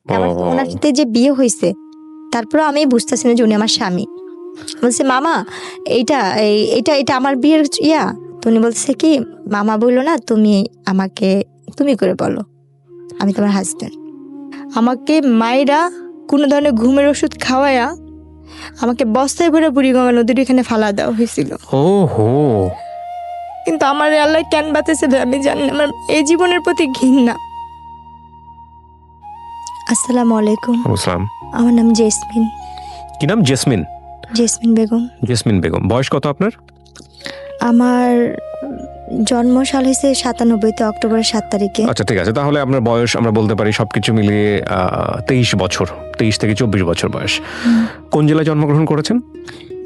আমার ওনার সাথে যে বিয়ে হয়েছে, তারপরে আমি বুঝতেছি না যে উনি আমার স্বামী। বলছে মামা এইটা এটা এটা আমার বিয়ের ইয়া। তো উনি বলছে কি, মামা বললো না, তুমি আমাকে তুমি করে বলো, আমি তোমার হাজবেন্ড। আমাকে মায়েরা কোনো ধরনের ঘুমের ওষুধ খাওয়ায়া আমাকে বস্তায় ভরে বুড়িগঙ্গা নদীর এখানে ফালা দেওয়া হয়েছিল। কিন্তু আমার আল্লাহ কেন বাঁচাইছে আমি জানি না। আমার এই জীবনের প্রতি ঘৃণা। আসসালামু আলাইকুম। আসসালাম। আমার নাম জেসমিন। কি নাম? Jasmine. Jasmine Begum. Jasmine Begum. বয়স কত আপনার? আমার জন্ম সাল হয়েছে 97 অক্টোবরের 7 তারিখে। আচ্ছা ঠিক আছে, তাহলে আপনার বয়স আমরা বলতে পারি সবকিছু মিলিয়ে 23 বছর, 23 থেকে 24 বছর বয়স। কোন জেলায় জন্মগ্রহণ করেছেন?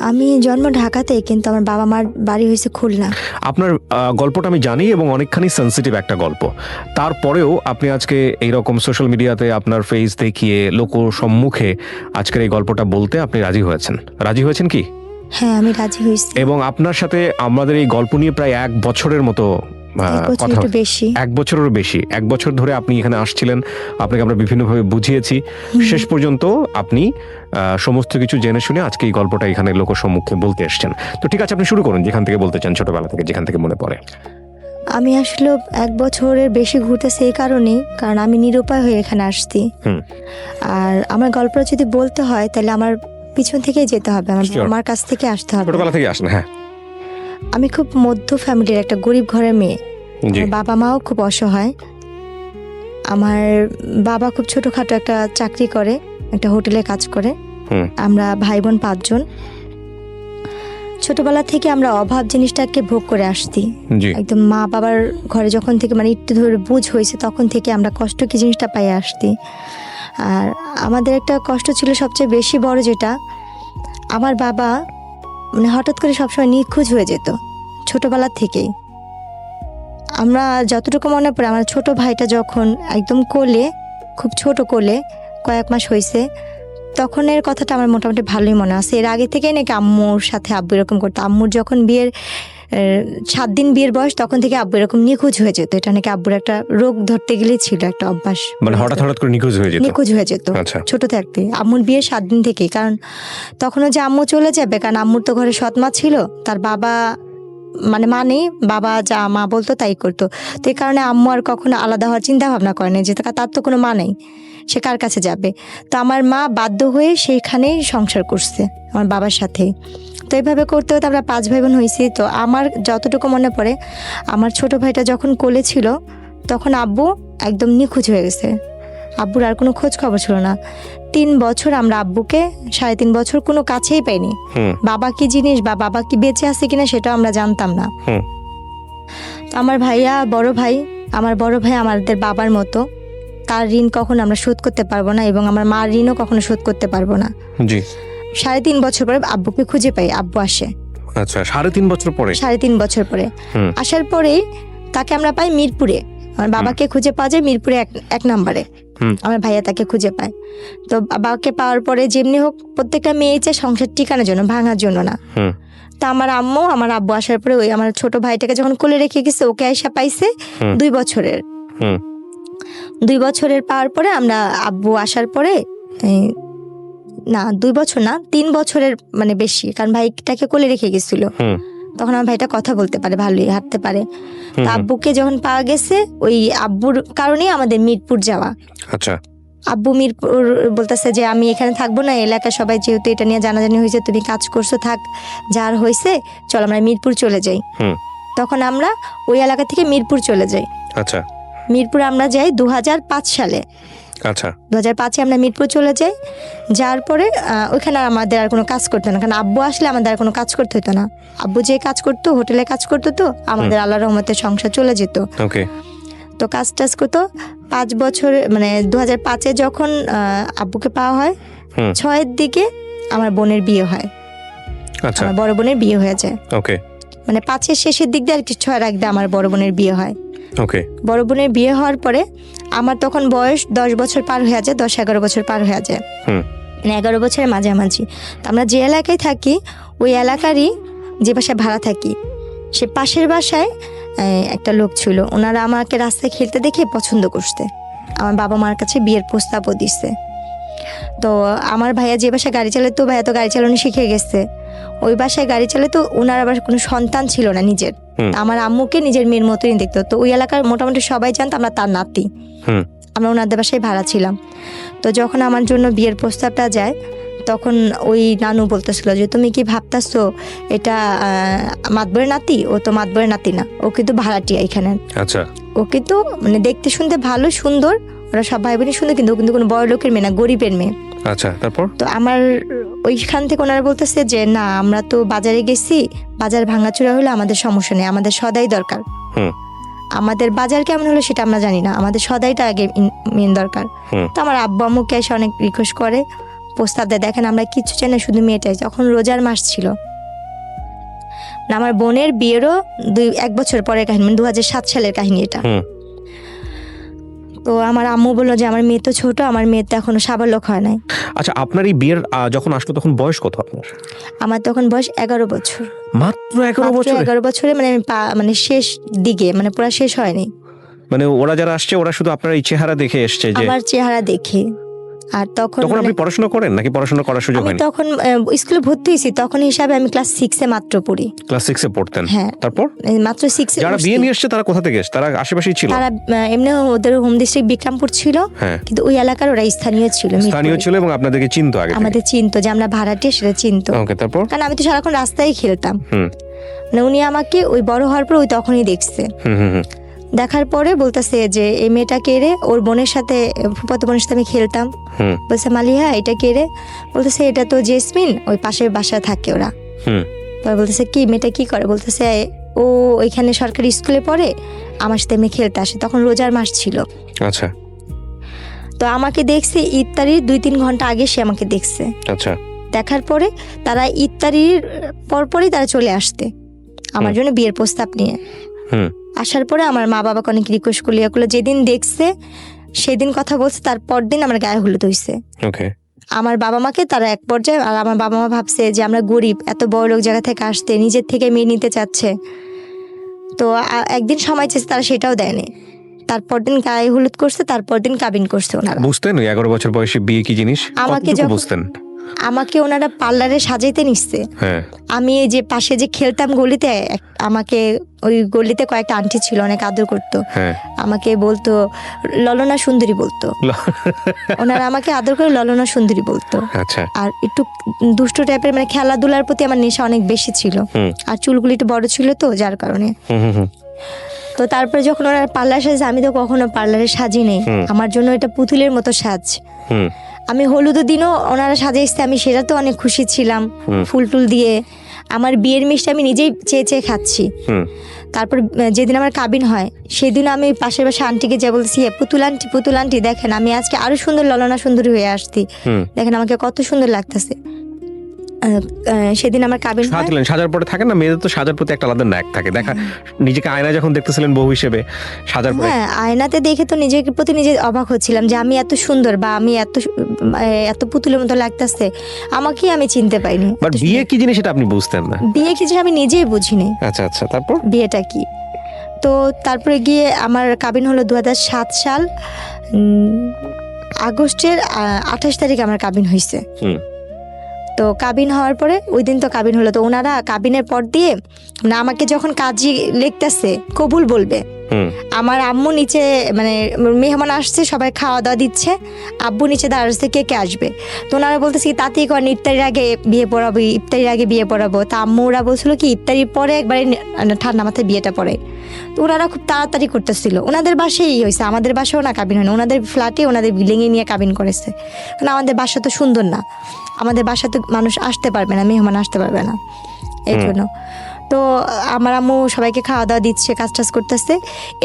আমি জন্ম ঢাকাতে, কিন্তু আমার বাবা মার বাড়ি হয়েছে খুলনা। আপনার গল্পটা আমি জানি এবং অনেকখানি সেন্সিটিভ একটা গল্প। তারপরেও আপনি আজকে এইরকম সোশ্যাল মিডিয়াতে আপনার ফেস দেখিয়ে লোক সম্মুখে আজকের এই গল্পটা বলতে আপনি রাজি হয়েছেন। রাজি হয়েছেন কি? হ্যাঁ, আমি রাজি হয়েছি। এবং আপনার সাথে আমাদের এই গল্প নিয়ে প্রায় 1 বছরের মতো কথা, বেশি 1 বছরেরও বেশি। 1 বছর ধরে আপনি এখানে আসছিলেন, আপনাকে আমরা বিভিন্নভাবে বুঝিয়েছি। শেষ পর্যন্ত আপনি সমস্ত কিছু জেনে শুনে আজকে এই গল্পটা এখানে লোক সম্মুখে বলতে এসেছেন। তো ঠিক আছে, আপনি শুরু করুন যেখান থেকে বলতে চান, ছোটবেলা থেকে যেখান থেকে মনে পড়ে। আমি আসলে 1 বছরের বেশি ঘুরতেছি এই কারণেই, কারণ আমি নিরুপায় হয়ে এখানে আসছি। আর আমার গল্পটা যদি বলতে হয় তাহলে আমার পিছন থেকেই যেতে হবে, আমার কাছ থেকে আসতে হবে। ছোটবেলা থেকে আসেন? হ্যাঁ। আমি খুব মধ্য ফ্যামিলির একটা গরিব ঘরের মেয়ে। বাবা মাও খুব অসহায়। আমার বাবা খুব ছোটখাটো একটা চাকরি করে, একটা হোটেলে কাজ করে। আমরা ভাই বোন 5 জন। ছোটবেলা থেকে আমরা অভাব জিনিসটাকে ভোগ করে আসছি। একদম মা বাবার ঘরে যখন থেকে মানে একটু ধরে বুঝ হয়েছে তখন থেকে আমরা কষ্ট কি জিনিসটা পাই আসছি। আর আমাদের একটা কষ্ট ছিল সবচেয়ে বেশি বড়, যেটা আমার বাবা মানে হঠাৎ করে সবসময় নিখোঁজ হয়ে যেত ছোটবেলা থেকেই। আমরা যতটুকু মনে পড়ে, আমার ছোট ভাইটা যখন একদম কোলে, খুব ছোট কোলে কয়েক মাস হয়েছে, তখনের কথাটা আমার মোটামুটি ভালোই মনে আছে। এর আগে থেকেই নাকি আম্মুর সাথে আব্বু এরকম করতো। আম্মুর যখন বিয়ের 7 দিন বিয়ের বয়স, তখন থেকে আব্বু এরকম নিখোঁজ হয়ে যেত। এটা নাকি আব্বুর একটা রোগ ধরতে গেলেই ছিল, একটা অভ্যাস। মানে হঠাৎ করে নিখোঁজ হয়ে যেত। ছোট থাকতে আম্মুর বিয়ের 7 দিন থেকেই। কারণ তখনও যে আম্মু চলে যাবে, কারণ আম্মুর তো ঘরে সৎ মা ছিল, তার বাবা মানে মা নেই, বাবা যা মা বলতো তাই করতো। তো এই কারণে আম্মু আর কখনো আলাদা হওয়ার চিন্তা ভাবনা করে না, যে তার তো কোনো মা নেই, সে কার কাছে যাবে। তো আমার মা বাধ্য হয়ে সেইখানেই সংসার করছে আমার বাবার সাথে। তো এইভাবে করতে হতে আমরা 5 ভাই বোন হয়েছি। তো আমার যতটুকু মনে পড়ে, আমার ছোট ভাইটা যখন কোলে ছিল তখন আব্বু একদম নিখোঁজ হয়ে গেছে। আব্বুর আর কোনো খোঁজ খবর ছিল না। 3 বছর আমরা আব্বুকে, 3.5 বছর কোনো কাছেই পাইনি। বাবা কি জিনিস বা বাবা কি বেঁচে আছে কিনা সেটাও আমরা জানতাম না। আমার ভাইয়া আমার বড় ভাই আমাদের বাবার মতো। তার ঋণ কখনো আমরা শোধ করতে পারবো না, এবং আমার মার ঋণও কখনো শোধ করতে পারবো না। 3.5 বছর পরে আব্বুকে খুঁজে পাই, আব্বু আসে। আচ্ছা, 3.5 বছর পরে? 3.5 বছর পরে আসার পরেই তাকে আমরা পাই মিরপুরে। আমার বাবাকে খুঁজে পাওয়া যায় মিরপুরে 1 নম্বরে। আমার ভাইয়া তাকে খুঁজে পায়। তো বাবাকে পাওয়ার পরে যেমনি হোক, প্রত্যেকটা মেয়ে চায় সংসার টিকানোর জন্য, ভাঙার জন্য না। তা আমার আব্বু আসার পরে ওই আমার ছোট ভাইটাকে যখন কোলে রেখে গেছে, ওকে আইসা পাইছে 2 বছরের। 2 বছরের পাওয়ার পরে আমরা আব্বু আসার পরে, না 2 বছর না 3 বছরের মানে বেশি, কারণ ভাইটাকে কোলে রেখে গেছিল। তখন আমার ভাইটা কথা বলতে পারে, ভালোই হাঁটতে পারে। তা আব্বুকে যখন পাওয়া গেছে, ওই আব্বুর কারণেই আমাদের মিরপুর যাওয়া। আচ্ছা। আব্বু মিরপুর বলতেছে যে আমি এখানে থাকবো না, এলাকার সবাই যেহেতু এটা নিয়ে জানাজানি হয়েছে, তুমি কাজ করছো, থাক, যার হয়েছে চল আমরা মিরপুর চলে যাই। তখন আমরা ওই এলাকা থেকে মিরপুর চলে যাই। আচ্ছা। মিরপুর আমরা যাই 2005 সালে। আচ্ছা। 2005-এ আমরা মিরপুর চলে যাই। যার পরে ওইখানে আমাদের আর কোনো কাজ করতো না, কারণ আব্বু আসলে আমাদের আর কোনো কাজ করতে হতো না। আব্বু যে কাজ করতো, হোটেলে কাজ করতো, তো আমাদের আল্লাহর রহমতে সংসার চলে যেত। তো কাজ টাজ করতো 5 বছর, মানে 2005-এ যখন আব্বুকে পাওয়া হয়, 6-এর দিকে আমার বোনের বিয়ে হয়। আমার বড় বোনের বিয়ে হয়ে যায়। মানে 5-এর শেষের দিক দিয়ে আর 6-এর আগে আমার বড় বোনের বিয়ে হয়। বড় বোনের বিয়ে হওয়ার পরে আমার তখন বয়স 10 বছর পার হয়ে যায়, 10-11 বছর পার হয়ে যায়, মানে 11 বছরের মাঝামাঝি। তো আমরা যে এলাকায় থাকি, ওই এলাকারই যে বাসায় ভাড়া থাকি, সে পাশের বাসায় একটা লোক ছিল। ওনারা আমাকে রাস্তায় খেলতে দেখে পছন্দ করতে। আমার বাবা মার কাছে বিয়ের প্রস্তাবও দিচ্ছে। তো আমার ভাইয়া যে বাসায় গাড়ি চালাতো, ভাইয়া তো গাড়ি চালানো শিখে গেছে, ওই বাসায় গাড়ি চালাতো। ওনার আবার কোনো সন্তান ছিল না নিজের, আমার আম্মুকে নিজের মেয়ের মতোই দেখতো। তো ওই এলাকার মোটামুটি সবাই জানতো আমরা তার নাতি। আমরা ওনাদের বাসায় ভাড়া ছিলাম। তো যখন আমার জন্য বিয়ের প্রস্তাবটা যায়, তখন ওই নানু বলতেছিল যে তুমি কি ভাবতেছো এটা মাতবরের নাতি? ও তো মাতবরের নাতি না, ও কিন্তু ভাড়াটিয়া এখানে। আচ্ছা। ও কিন্তু মানে দেখতে শুনতে ভালো, সুন্দর, ওরা সব ভাই বোনই সুন্দর, কিন্তু ও কিন্তু কোনো বড় লোকের মেয়ে না, গরিবের মেয়ে। আচ্ছা, তারপর? তো আমার ওইখান থেকে ওনারা বলতেছে যে না, আমরা তো বাজারে গেছি, বাজার ভাঙাচোরা হলে আমাদের সমস্যা নেই, আমাদের সদাই দরকার। আমাদের বাজার কেমন হলো সেটা আমরা জানি না, আমাদের সদাইটা আগে মেন দরকার। তো আমার আব্বু আম্মুকে এসে অনেক রিকোয়েস্ট করে, প্রস্তাব দেয়, দেখেন আমরা কিচ্ছু চাই না, শুধু মেয়েটাই। যখন রোজার মাস ছিল, আমার বোনের বিয়েরও 1 বছর পরের কাহিনী, মানে 2007 সালের কাহিনী এটা। তো আমার আম্মু বললো যে আমার মেয়ে তো ছোট, আমার মেয়ে তো এখনো সাবালক হয় নাই। আচ্ছা, আপনার এই বিয়ের যখন আসলো তখন বয়স কত আপনার? আমার তখন বয়স 11 বছর। মাত্র 11 বছর? 11 বছরে, মানে আমি মানে শেষ দিকে, মানে পুরো শেষ হয়নি। মানে ওরা যারা আসছে ওরা শুধু আপনার এই চেহারা দেখে এসছে? যে আমার চেহারা দেখে। আর তখন আপনি পড়াশোনা করেন নাকি পড়াশোনা করার সুযোগ হয়নি? তখন স্কুলে ভর্তি হয়েছি, তখন হিসাবে আমি ক্লাস 6-এ মাত্র পড়ি। ক্লাস 6-এ পড়তেন? হ্যাঁ। তারপর মাত্র 6-এ। যারা বিয়ে নিয়ে এসছে তারা কোথা থেকে এসছে? তারা আশেপাশেই ছিল? তারা এমনি ওদের হোম ডিস্ট্রিক্ট বিক্রমপুর ছিল, কিন্তু ওই এলাকার ওরা স্থানীয় ছিল। স্থানীয় ছিল এবং আপনাদেরকে চিনতো আগে? আমাদের চিনতো, যে আমরা ভাড়াটে সেটা চিনতো। ওকে, তারপর? কারণ আমি তো সারাক্ষণ রাস্তায় খেলতাম। মানে উনি আমাকে ওই বড় হওয়ার পর ওই তখনই দেখছে। দেখার পরে বলতেছে যে এই মেয়েটা কে রে? ওর বোনের সাথে, ফুফাতো বোনের সাথে আমি খেলতাম। বলছে মালিহা এটা কে রে? বলতেছে এটা তো জেসমিন, ওই পাশের বাসায় থাকে ওরা। বলতেছে কি মেয়েটা কি করে? বলতেছে ও ওইখানে সরকারি স্কুলে পড়ে, আমার সাথে এমনি খেলতে আসে। তখন রোজার মাস ছিল। আচ্ছা। তো আমাকে দেখছে ইফতারির 2-3 ঘন্টা আগে, সে আমাকে দেখছে। আচ্ছা। দেখার পরে তারা ইফতারির পরপরই তারা চলে আসতে আমার জন্য বিয়ের প্রস্তাব নিয়ে। আসার পরে আমার মা বাবাকে অনেক রিকোয়েস্ট করলো, যেদিন দেখছে সেদিন কথা বলছে, তারপর দিন আমার গায়ে হলুদ হয়েছে। আমার বাবা মাকে তারা এক পর্যায়ে, আর আমার বাবা মা ভাবছে যে আমরা গরিব, এত বড় লোক জায়গা থেকে আসতে, নিজের থেকে মেয়ে নিতে চাচ্ছে। তো একদিন সময় চেয়েছে, তারা সেটাও দেয়নি। তারপর দিন গায়ে হলুদ করছে, তারপর দিন কাবিন করছে ওনারা। বুঝতেন 11 বছর বয়সে বিয়ে কি জিনিস? আমাকে ওনারা পার্লারে সাজাইতে নিচ্ছে। আমি এই যে পাশে যে খেলতাম গলিতে, আমাকে ওই গলিতে কয়েকটা আন্টি ছিল, অনেক আদর করতো। আমাকে বলতো ললনা সুন্দরী বলতো। ওনারা আমাকে আদর করে ললনা সুন্দরী বলতো। আর একটু দুষ্ট টাইপের, মানে খেলাধুলার প্রতি আমার নেশা অনেক বেশি ছিল। আর চুলগুলি একটু বড় ছিল তো, যার কারণে। তো তারপরে যখন ওনারা পার্লার সাজে, আমি তো কখনো পার্লারে সাজি নেই, আমার জন্য এটা পুতুলের মতো সাজ। আমি হলুদের দিনও ওনারা সাজাইছে, আমি সেটা তো অনেক খুশি ছিলাম, ফুল টুল দিয়ে। আমার বিয়ের মিষ্টি আমি নিজেই চেয়ে চেয়ে খাচ্ছি। তারপর যেদিন আমার কাবিন হয়, সেদিন আমি পাশের বাসা আন্টিকে যা বলছি, পুতুল আন্টি দেখেন আমি আজকে আরো সুন্দর ললনা সুন্দরী হয়ে আসছি, দেখেন আমাকে কত সুন্দর লাগতেছে। সেদিন আমার কাবিন হয়। সাজার পরে থাকে না, মেয়েদের তো সাজার প্রতি একটা আলাদা ন্যাক থাকে। দেখা নিজেকে আয়না যখন দেখতেছিলেন বউ হিসেবে, সাজার পরে? হ্যাঁ, আয়নাতে দেখে তো নিজের প্রতি নিজে অবাক হচ্ছিলাম যে আমি এত সুন্দর, বা আমি এত পুতুলের মতো লাগতেছে, আমাকেই আমি চিনতে পাইনি। বাট বিয়ে কি জিনিস সেটা আপনি বুঝতেন না? বিয়ে কি জিনিস আমি নিজেই বুঝিনি। আচ্ছা আচ্ছা, তারপর বিয়েটা কি? তো তারপরে গিয়ে আমার কাবিন হলো 2007 সাল আগস্টের 28 তারিখে আমার কাবিন হয়েছে। তো কাবিন হওয়ার পরে ওই দিন তো কাবিন হলো, তো ওনারা কাবিনের পর দিয়ে মানে আমাকে যখন কাজী লিখতেছে কবুল বলবে, আমার আম্মু নিচে, মানে মেহমান আসছে, সবাই খাওয়া দাওয়া দিচ্ছে, আব্বু নিচে দাঁড়াচ্ছে কে কে আসবে। তো ওনারা বলতেছে তাতেই করেন, ইফতারির আগে বিয়ে পড়াবো, ইফতারির আগে বিয়ে পড়াবো। তা আম্মু ওরা বলছিল কি ইফতারির পরে একবারে ঠান্ডা মাথায় বিয়েটা পড়ে। তো ওনারা খুব তাড়াতাড়ি করতেছিল। ওনাদের বাসায়ই হয়েছে, আমাদের বাসাও না কাবিন হয় না, ওনাদের ফ্ল্যাটে ওনাদের বিল্ডিংয়ে নিয়ে কাবিন করেছে। কারণ আমাদের বাসা তো সুন্দর না, আমাদের বাসাতে মানুষ আসতে পারবে না, মেহমান আসতে পারবে না, এই জন্য। তো আমার আম্মু সবাইকে খাওয়া দাওয়া দিচ্ছে, কাজ টাজ করতেছে।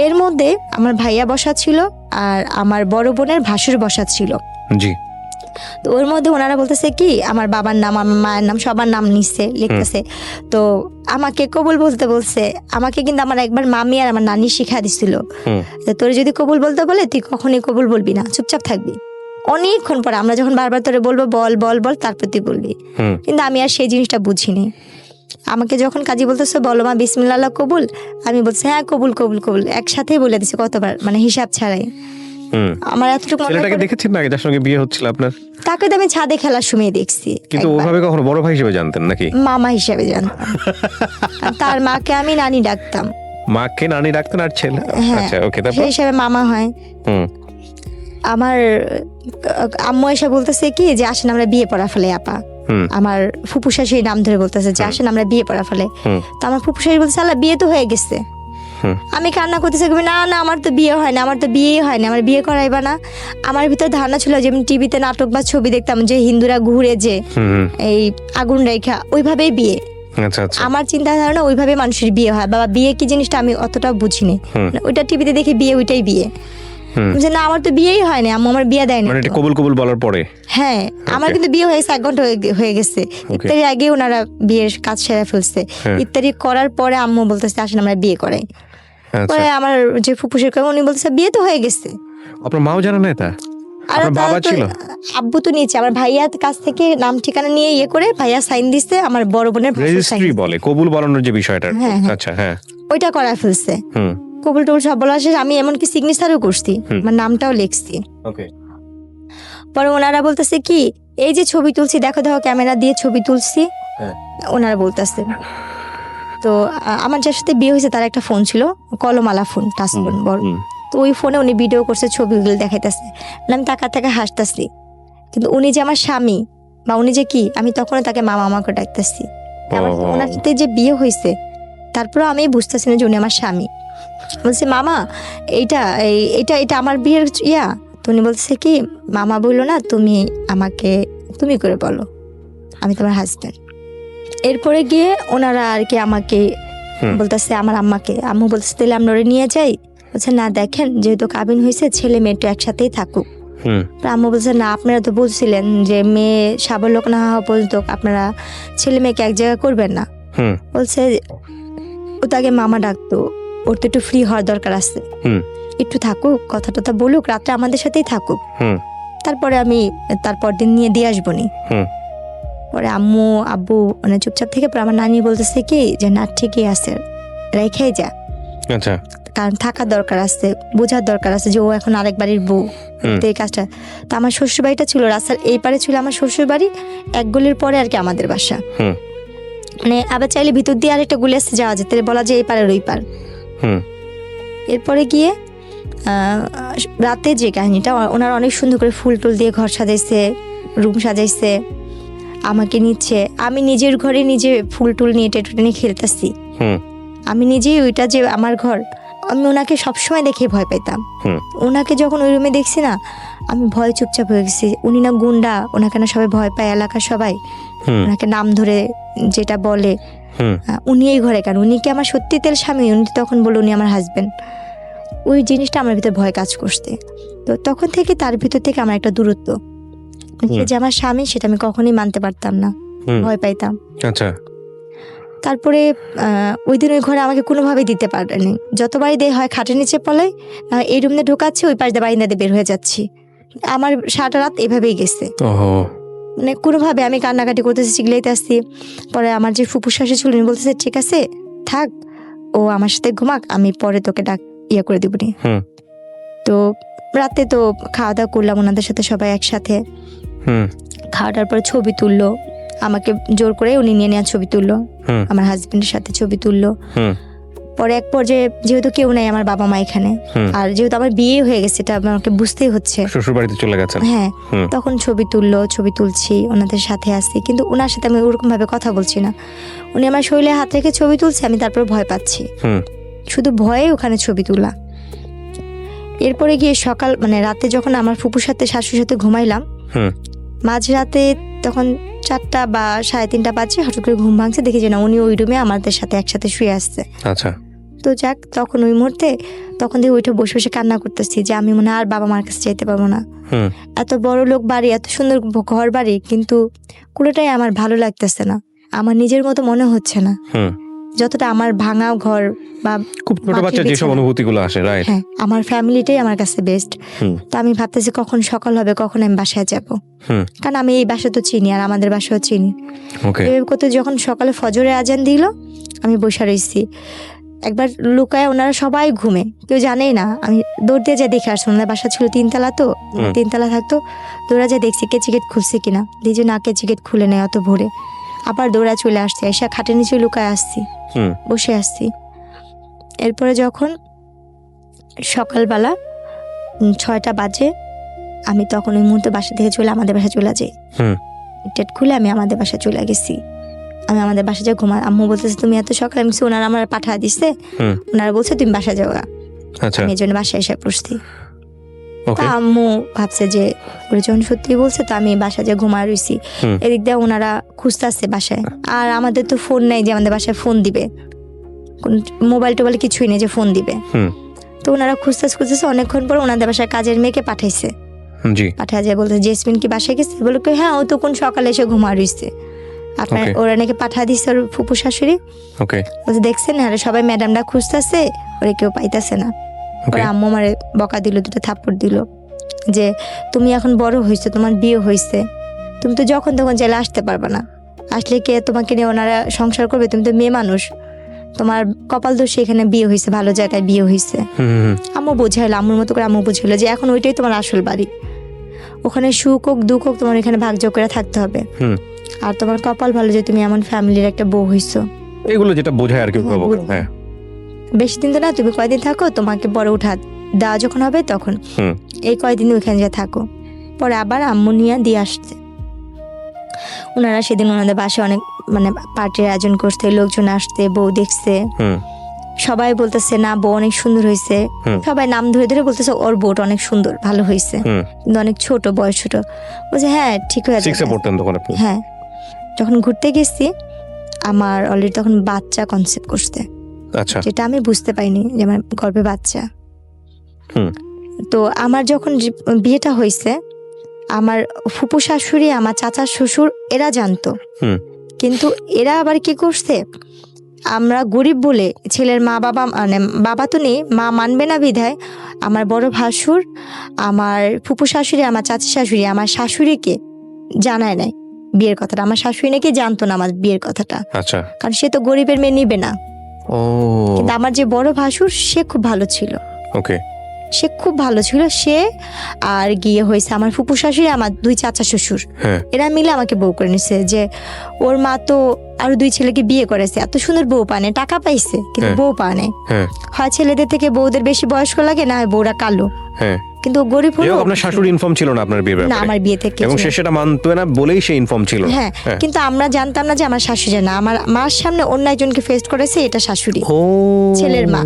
এর মধ্যে আমার ভাইয়া বসা ছিল, আর আমার বড় বোনের ভাসুর বসা ছিল। জি। তো ওর মধ্যে ওনারা বলতেছে কি আমার বাবার নাম, আমার মায়ের নাম, সবার নাম নিচ্ছে, লিখতেছে। তো আমাকে কবুল বলতে বলছে। আমাকে কিন্তু আমার একবার মামি আর আমার নানি শিখা দিছিল, তোরে যদি কবুল বলতে বলে তুই কখনই কবুল বলবি না, চুপচাপ থাকবি। অনেকক্ষণ পরে আমরা যখন বারবার তোরে বলবো বল বল বল, তারপর তুই বলবি। কিন্তু আমি আর সেই জিনিসটা বুঝিনি। আমাকে যখন কাজী বলতেছে বলো মা বিসমিল্লাহ কবুল, আমি বলছি হ্যাঁ কবুল কবুল কবুল, একসাথেই বলে দিছি কতবার, মানে হিসাব ছাড়াই। হুম। আমার এতটুকু মনে ছেলেটাকে পড়ে, দেখেছেন না আগে যার সঙ্গে বিয়ে হচ্ছিল আপনার? তাকে তো আমি ছাদে খেলার সময় দেখছি, কিন্তু একবার। ওভাবে কখনো বড় ভাই হিসেবে জানতেন নাকি? মামা হিসাবে জানতাম। আর তার মাকে আমি নানি ডাকতাম। মাকে নানি ডাকতেন আর ছেলে? হ্যাঁ, আচ্ছা, ওকে, তারপর? সেই হিসাবে মামা হয়। হুম। আমার আম্মু এসে বলতেছে কি যে আসেন আমরা বিয়ে পড়া ফেলে আপা। হুম। আমার ফুপু শাশুড়ি নাম ধরে বলতেছে যে আসেন আমরা বিয়ে পড়া ফেলে। হুম। তো আমার ফুপু শাশুড়ি বলতেছে আল্লাহ বিয়ে তো হয়ে গেছে। হুম। আমি কান্না করতেছি, না না আমার তো বিয়ে হয় না, আমার তো বিয়েই হয় না, আমার বিয়ে করাইবা না। আমার ভিতর ধারণা ছিল যে আমি টিভিতে নাটক বা ছবি দেখতাম যে হিন্দুরা ঘুরে যে হুম। এই আগুন রেখা ওইভাবেই বিয়ে। আচ্ছা আচ্ছা। আমার চিন্তা ধারণা ওইভাবে মানুষের বিয়ে হয়, বাবা বিয়ে কি জিনিসটা আমি অতটা বুঝিনি। হুম। ওইটা টিভিতে দেখি বিয়ে, ওইটাই বিয়ে। হুম। যে না আমার তো বিয়েই হয় না, আম্মু আমার বিয়ে দেয় না। মানে এটা কবুল কবুল বলার পরে? হ্যাঁ, আমার কিন্তু বিয়ে হয়েছে 1 ঘন্টা হয়ে গেছে। ইত্যাদি আগে ওনারা বিয়ের কাজ সেরে ফেলছে। ইত্যাদি করার পরে আম্মু বলতেছে আসেন আমরা বিয়ে করাই। পরে আমার যে ফুপুসের কাছে উনি বলতেছে বিয়ে তো হয়ে গেছে। আপনার মাও জানা না এটা? আর আপনার বাবা ছিল? আব্বু তো নিয়েছে, আমার ভাইয়ার কাছ থেকে নাম ঠিকানা নিয়ে ইয়ে করে ভাইয়া সাইন দিছে, আমার বড় বোনের রেজিস্ট্রি বলে কবুল বলানোর যে বিষয়টা। হ্যাঁ, হ্যাঁ। আচ্ছা, হ্যাঁ। ওইটা করা ফেলছে। হুম। কবুল টবুল সব বলা শেষ, আমি এমনকি সিগনেচারও করছি, আমার নামটাও লিখছি। ওকে। পরে ওনারা বলতেছে কি এই যে ছবি তুলছি দেখো দেখো ক্যামেরা দিয়ে ছবি তুলছি, ওনারা বলতেছে। তো আমার যার সাথে বিয়ে হয়েছে তার একটা ফোন ছিল, কলমালা ফোন, টাচ ফোন বড়। তো ওই ফোনে উনি ভিডিও করছে, ছবিগুলো দেখাইতেছে। আমি তাকা হাসতেছি, কিন্তু উনি যে আমার স্বামী বা উনি যে কি, আমি তখনও তাকে মামা আমাকে ডাকতেছি। আমার ওনার সাথে যে বিয়ে হয়েছে তারপরে আমি বুঝতেছি না যে উনি আমার স্বামী। বলছে মামা এইটা এটা এটা আমার বিয়ের ইয়া। তো উনি বলছে কি মামা বললো না, তুমি আমাকে তুমি করে বলো, আমি তোমার হাজব্যান্ড। এরপরে গিয়ে ওনারা আর কি আমাকে বলতেছে, আমার আম্মাকে, আম্মু বলতেছে তাহলে আমরা ওরে নিয়ে যাই। বলছে না দেখেন যেহেতু কাবিন হয়েছে ছেলে মেয়ে তো একসাথেই থাকুক। আম্মু বলছে না আপনারা তো বলছিলেন যে মেয়ে সাবলোক না হওয়া পর্যন্ত আপনারা ছেলে মেয়েকে এক জায়গায় করবেন না। বলছে ও তাকে মামা ডাকতো, ওর তো একটু ফ্রি হওয়ার দরকার আছে, একটু থাকুক, কথা টথা বলুক, রাত্রে আমাদের সাথেই থাকুক, তারপরে আমি তারপর দিন নিয়ে দিয়ে আসবো নি। পরে আম্মু আব্বু মানে চুপচাপ থেকে পরে আমার নানি বলতেছে কি যে না ঠিকই আছে, রেখেই যা। আচ্ছা। কারণ থাকার দরকার আছে, বোঝার দরকার আছে যে ও এখন আরেক বাড়ির বউ, তো এই কাজটা। তো আমার শ্বশুর বাড়িটা ছিল রাস্তার এই পারে ছিল আমার শ্বশুর বাড়ি, 1 গলির পরে আর কি আমাদের বাসা। মানে আবার চাইলে ভিতর দিয়ে আরেকটা গলি আসতে যাওয়া যেতে, বলা যায় এই পারের ওই পার। এরপরে গিয়ে রাতে যে কাহিনীটা, ওনারা অনেক সুন্দর করে ফুল টুল দিয়ে ঘর সাজাইছে, রুম সাজাইছে, আমাকে নিচ্ছে, আমি নিজের ঘরে নিজে ফুল টুল নিয়ে টেটুটে নিয়ে খেলতেছি। আমি নিজেই ওইটা যে আমার ঘর, আমি ওনাকে সবসময় দেখে ভয় পাইতাম। ওনাকে যখন ওই রুমে দেখছি না আমি ভয় চুপচাপ হয়ে গেছি। উনি না গুন্ডা, ওনাকে না সবাই ভয় পায়, এলাকার সবাই ওনাকে নাম ধরে যেটা বলে। উনি এই ঘরে কেন, উনি কি আমার সত্যি তেল স্বামী? উনি তখন বলে উনি আমার হাজবেন্ড। ওই জিনিসটা আমার ভিতরে ভয় কাজ করছে। তো তখন থেকে তার ভিতর থেকে আমার একটা দূরত্ব, যে আমার স্বামী সেটা আমি কখনোই মানতে পারতাম না, ভয় পাইতাম। আচ্ছা। তারপরে ওই দিন ওই ঘরে আমাকে কোনোভাবেই দিতে পারেনি। যতবারই দেয় হয় খাটের নিচে পলাই, এই রুমে ঢোকাচ্ছি, ওই পাশ দিয়ে বারিন্দাতে বের হয়ে যাচ্ছি। আমার সারাটা রাত এভাবেই গেছে। মানে কোনোভাবে আমি কান্নাকাটি করতেছি, চিগলাইতে আসছি। পরে আমার যে ফুপু শাশুড়ি ছিল উনি বলতেছে ঠিক আছে থাক, ও আমার সাথে ঘুমাক, আমি পরে তোকে ইয়ে করে দিবনি। তো রাতে তো খাওয়া দাওয়া করলাম ওনাদের সাথে সবাই একসাথে। খাওয়াটার পরে ছবি তুললো, আমাকে জোর করে উনি নিয়ে নেওয়া ছবি তুললো, আমার হাজবেন্ডের সাথে ছবি তুললো। পরে এক পর্যায়ে যেহেতু কেউ নাই আমার বাবা মা এখানে, আর যেহেতু আমার বিয়ে হয়ে গেছে এটা আমাকে বুঝতেই হচ্ছে, শ্বশুর বাড়িতে চলে গেছেন। হ্যাঁ, তখন ছবি তুললো, ছবি তুলছি, ওনাদের সাথে আসছি, কিন্তু ওনার সাথে আমি ওরকম ভাবে কথা বলছি না। উনি আমার শরীরে হাত রেখে ছবি তুলছে, আমি তারপর ভয় পাচ্ছি, শুধু ভয়ে ওখানে ছবি তোলা। এরপরে গিয়ে সকাল মানে রাতে যখন আমার ফুপুর সাথে শাশুর সাথে ঘুমাইলাম, মাঝরাতে তখন 4টা বা 3:30 বাজে, হঠাৎ করে ঘুম ভাঙছে, দেখি যে না উনি ওই রুমে আমাদের সাথে একসাথে শুয়ে আসছে। আচ্ছা। তো যাক, তখন ওই মুহূর্তে তখন দিয়ে ওইটা বসে বসে কান্না করতেছি যে আমি মনে আর বাবা মার কাছে যেতে পারবো না। এত বড় লোক বাড়ি, এত সুন্দর ঘর বাড়ি, কিন্তু কোনোটাই আমার ভালো লাগতেছে না, আমার নিজের মতো মনে হচ্ছে না। যতটা আমার ভাঙা ঘর বা খুব ছোট বাচ্চা যেসব অনুভূতিগুলো আসে, রাইট, হ্যাঁ, আমার ফ্যামিলিটাই আমার কাছে বেস্ট। তো আমি ভাবতেছি কখন সকাল হবে, কখন আমি বাসায় যাব, কারণ আমি এই বাসা তো চিনি আর আমাদের বাসাও চিনি। এভাবে করতে যখন সকালে ফজরে আজান দিল আমি বসে রয়েছি, একবার লুকায়, ওনারা সবাই ঘুমে, কেউ জানেই না। আমি দৌড় দিয়ে যা দেখে আসছি, ওনার বাসা ছিল 3 তলা, তো 3 তলা থাকতো। দৌড়া যা দেখছি কেচি গেট খুলছে কিনা, দিদি না কেচি গেট খুলে নেয় অত ভোরে। আবার দৌড়া চলে আসছি, এসে খাটের নিচে লুকায় আসছি, বসে আসছি। এরপরে যখন সকালবেলা 6টা বাজে, আমি তখন ওই মুহূর্তে বাসা থেকে চলে আমাদের বাসায় চলে যাই। টেট খুলে আমি আমাদের বাসায় চলে গেছি। আমি আমাদের বাসা যাই ঘুমা। আম্মু বলতেছে তুমি এত সকালে, আমি ওনারা আমার পাঠা দিচ্ছে, ওনারা বলছে তুমি বাসা যাও। আমি এই জন্য বাসায় এসে পড়ছি। তা আম্মু ভাবছে যে ওরা যখন সত্যি বলছে, তো আমি বাসা যাই ঘুমা রয়েছি। এদিক দিয়ে ওনারা খুঁজতেছে বাসায়, আর আমাদের তো ফোন নাই যে আমাদের বাসায় ফোন দিবে, মোবাইল টোবাইল কিছুই নেই যে ফোন দিবে। তো ওনারা খুঁজতেছে অনেকক্ষণ পর ওনাদের বাসায় কাজের মেয়েকে পাঠাইছে। পাঠায় যায় বলতে জেসমিন কি বাসায় গেছে, বলে হ্যাঁ ও তো কোন সকালে এসে ঘুমা রয়েছে, আপনার ওরা নাকি পাঠা দিচ্ছে ওর ফুপু শাশুড়ি। বলছে দেখছেন আরে সবাই ম্যাডামরা খুঁজতেছে, ওরে কেউ পাইতেছে না। ওরা আম্মু মারে বকা দিল, 2টা থাপ্পড় দিল যে তুমি এখন বড় হয়েছো, তোমার বিয়ে হয়েছে, তুমি তো যখন তখন জেলে আসতে পারবে না, আসলে কে তোমাকে নিয়ে ওনারা সংসার করবে, তুমি তো মেয়ে মানুষ, তোমার কপাল দোষে এখানে বিয়ে হয়েছে, ভালো জায়গায় বিয়ে হয়েছে। আম্মু বোঝাইলো, আম্মুর মতো করে আম্মু বুঝাইলো যে এখন ওইটাই তোমার আসল বাড়ি, ওখানে সুখ হোক দুঃখ হোক তোমার এখানে ভাগযোগ করে থাকতে হবে, আর তোমার কপাল ভালো যে তুমি এমন ফ্যামিলির একটা বউ হইছো। এগুলো যেটা বোঝায় আর কি। বেশি দিন তো না, তুমি কয়দিন থাকো, তোমাকে বড় উঠা দেওয়া যখন হবে তখন এই কয়দিন ওইখানে যা থাকো। পরে আবার আম্মু নিয়ে দিয়ে আসছে। ওনারা সেদিন ওনাদের বাসায় অনেক মানে পার্টির আয়োজন করছে, লোকজন আসছে, বউ দেখছে, সবাই বলতেছে না বউ অনেক সুন্দর হয়েছে, সবাই নাম ধরে ধরে বলতেছে ওর বউটা অনেক সুন্দর ভালো হয়েছে, কিন্তু অনেক ছোট, বয়স ছোট। বলছে হ্যাঁ ঠিক হয়ে যাবে। হ্যাঁ, যখন ঘুরতে গেছি আমার অলরেডি তখন বাচ্চা কনসেপ্ট করছে, যেটা আমি বুঝতে পারিনি যে আমার গর্ভে বাচ্চা। তো আমার যখন বিয়েটা হয়েছে, আমার ফুপু শাশুড়ি, আমার চাচা শ্বশুর এরা জানতো, কিন্তু এরা আবার কি করছে, আমরা গরিব বলে ছেলের মা বাবা মানে বাবা তো নেই, মা মানবে না বিধায় আমার বড় ভাসুর, আমার ফুপু শাশুড়ি, আমার চাচা শাশুড়ি আমার শাশুড়িকে জানায় নাই বিয়ের কথাটা। আমার শাশুড়ি নাকি জানতো না আমার বিয়ের কথাটা, কারণ সে তো গরিবের মেয়ে নিবে না। কিন্তু আমার যে বড় ভাসুর সে খুব ভালো ছিল, সে খুব ভালো ছিল। সে আর গিয়ে হয়েছে আমার ফুপু শাশুড়ি, আমার 2 চাচা শ্বশুর, এরা মিলে আমাকে বউ করে নিছে। যে ওর মা তো আরো 2 ছেলেকে বিয়ে করেছে, এত সুন্দর বউ পানে, টাকা পাইছে কিন্তু বউ পানে। হয় ছেলেদের থেকে বউদের বেশি বয়স্ক লাগে, না হয় বউরা কালো, কিন্তু গরিব হলো। আপনার শাশুড়ি ইনফর্ম ছিল না আপনার বিয়ের ব্যাপারে? না, আমার বিয়ে থেকে, এবং সে সেটা মানতো না বলেই সে ইনফর্ম ছিল। হ্যাঁ, কিন্তু আমরা জানতাম না যে আমার শাশুড়ি না, আমার মার সামনে অন্য একজনকে ফেস করেছে, এটা শাশুড়ি, ছেলের মা।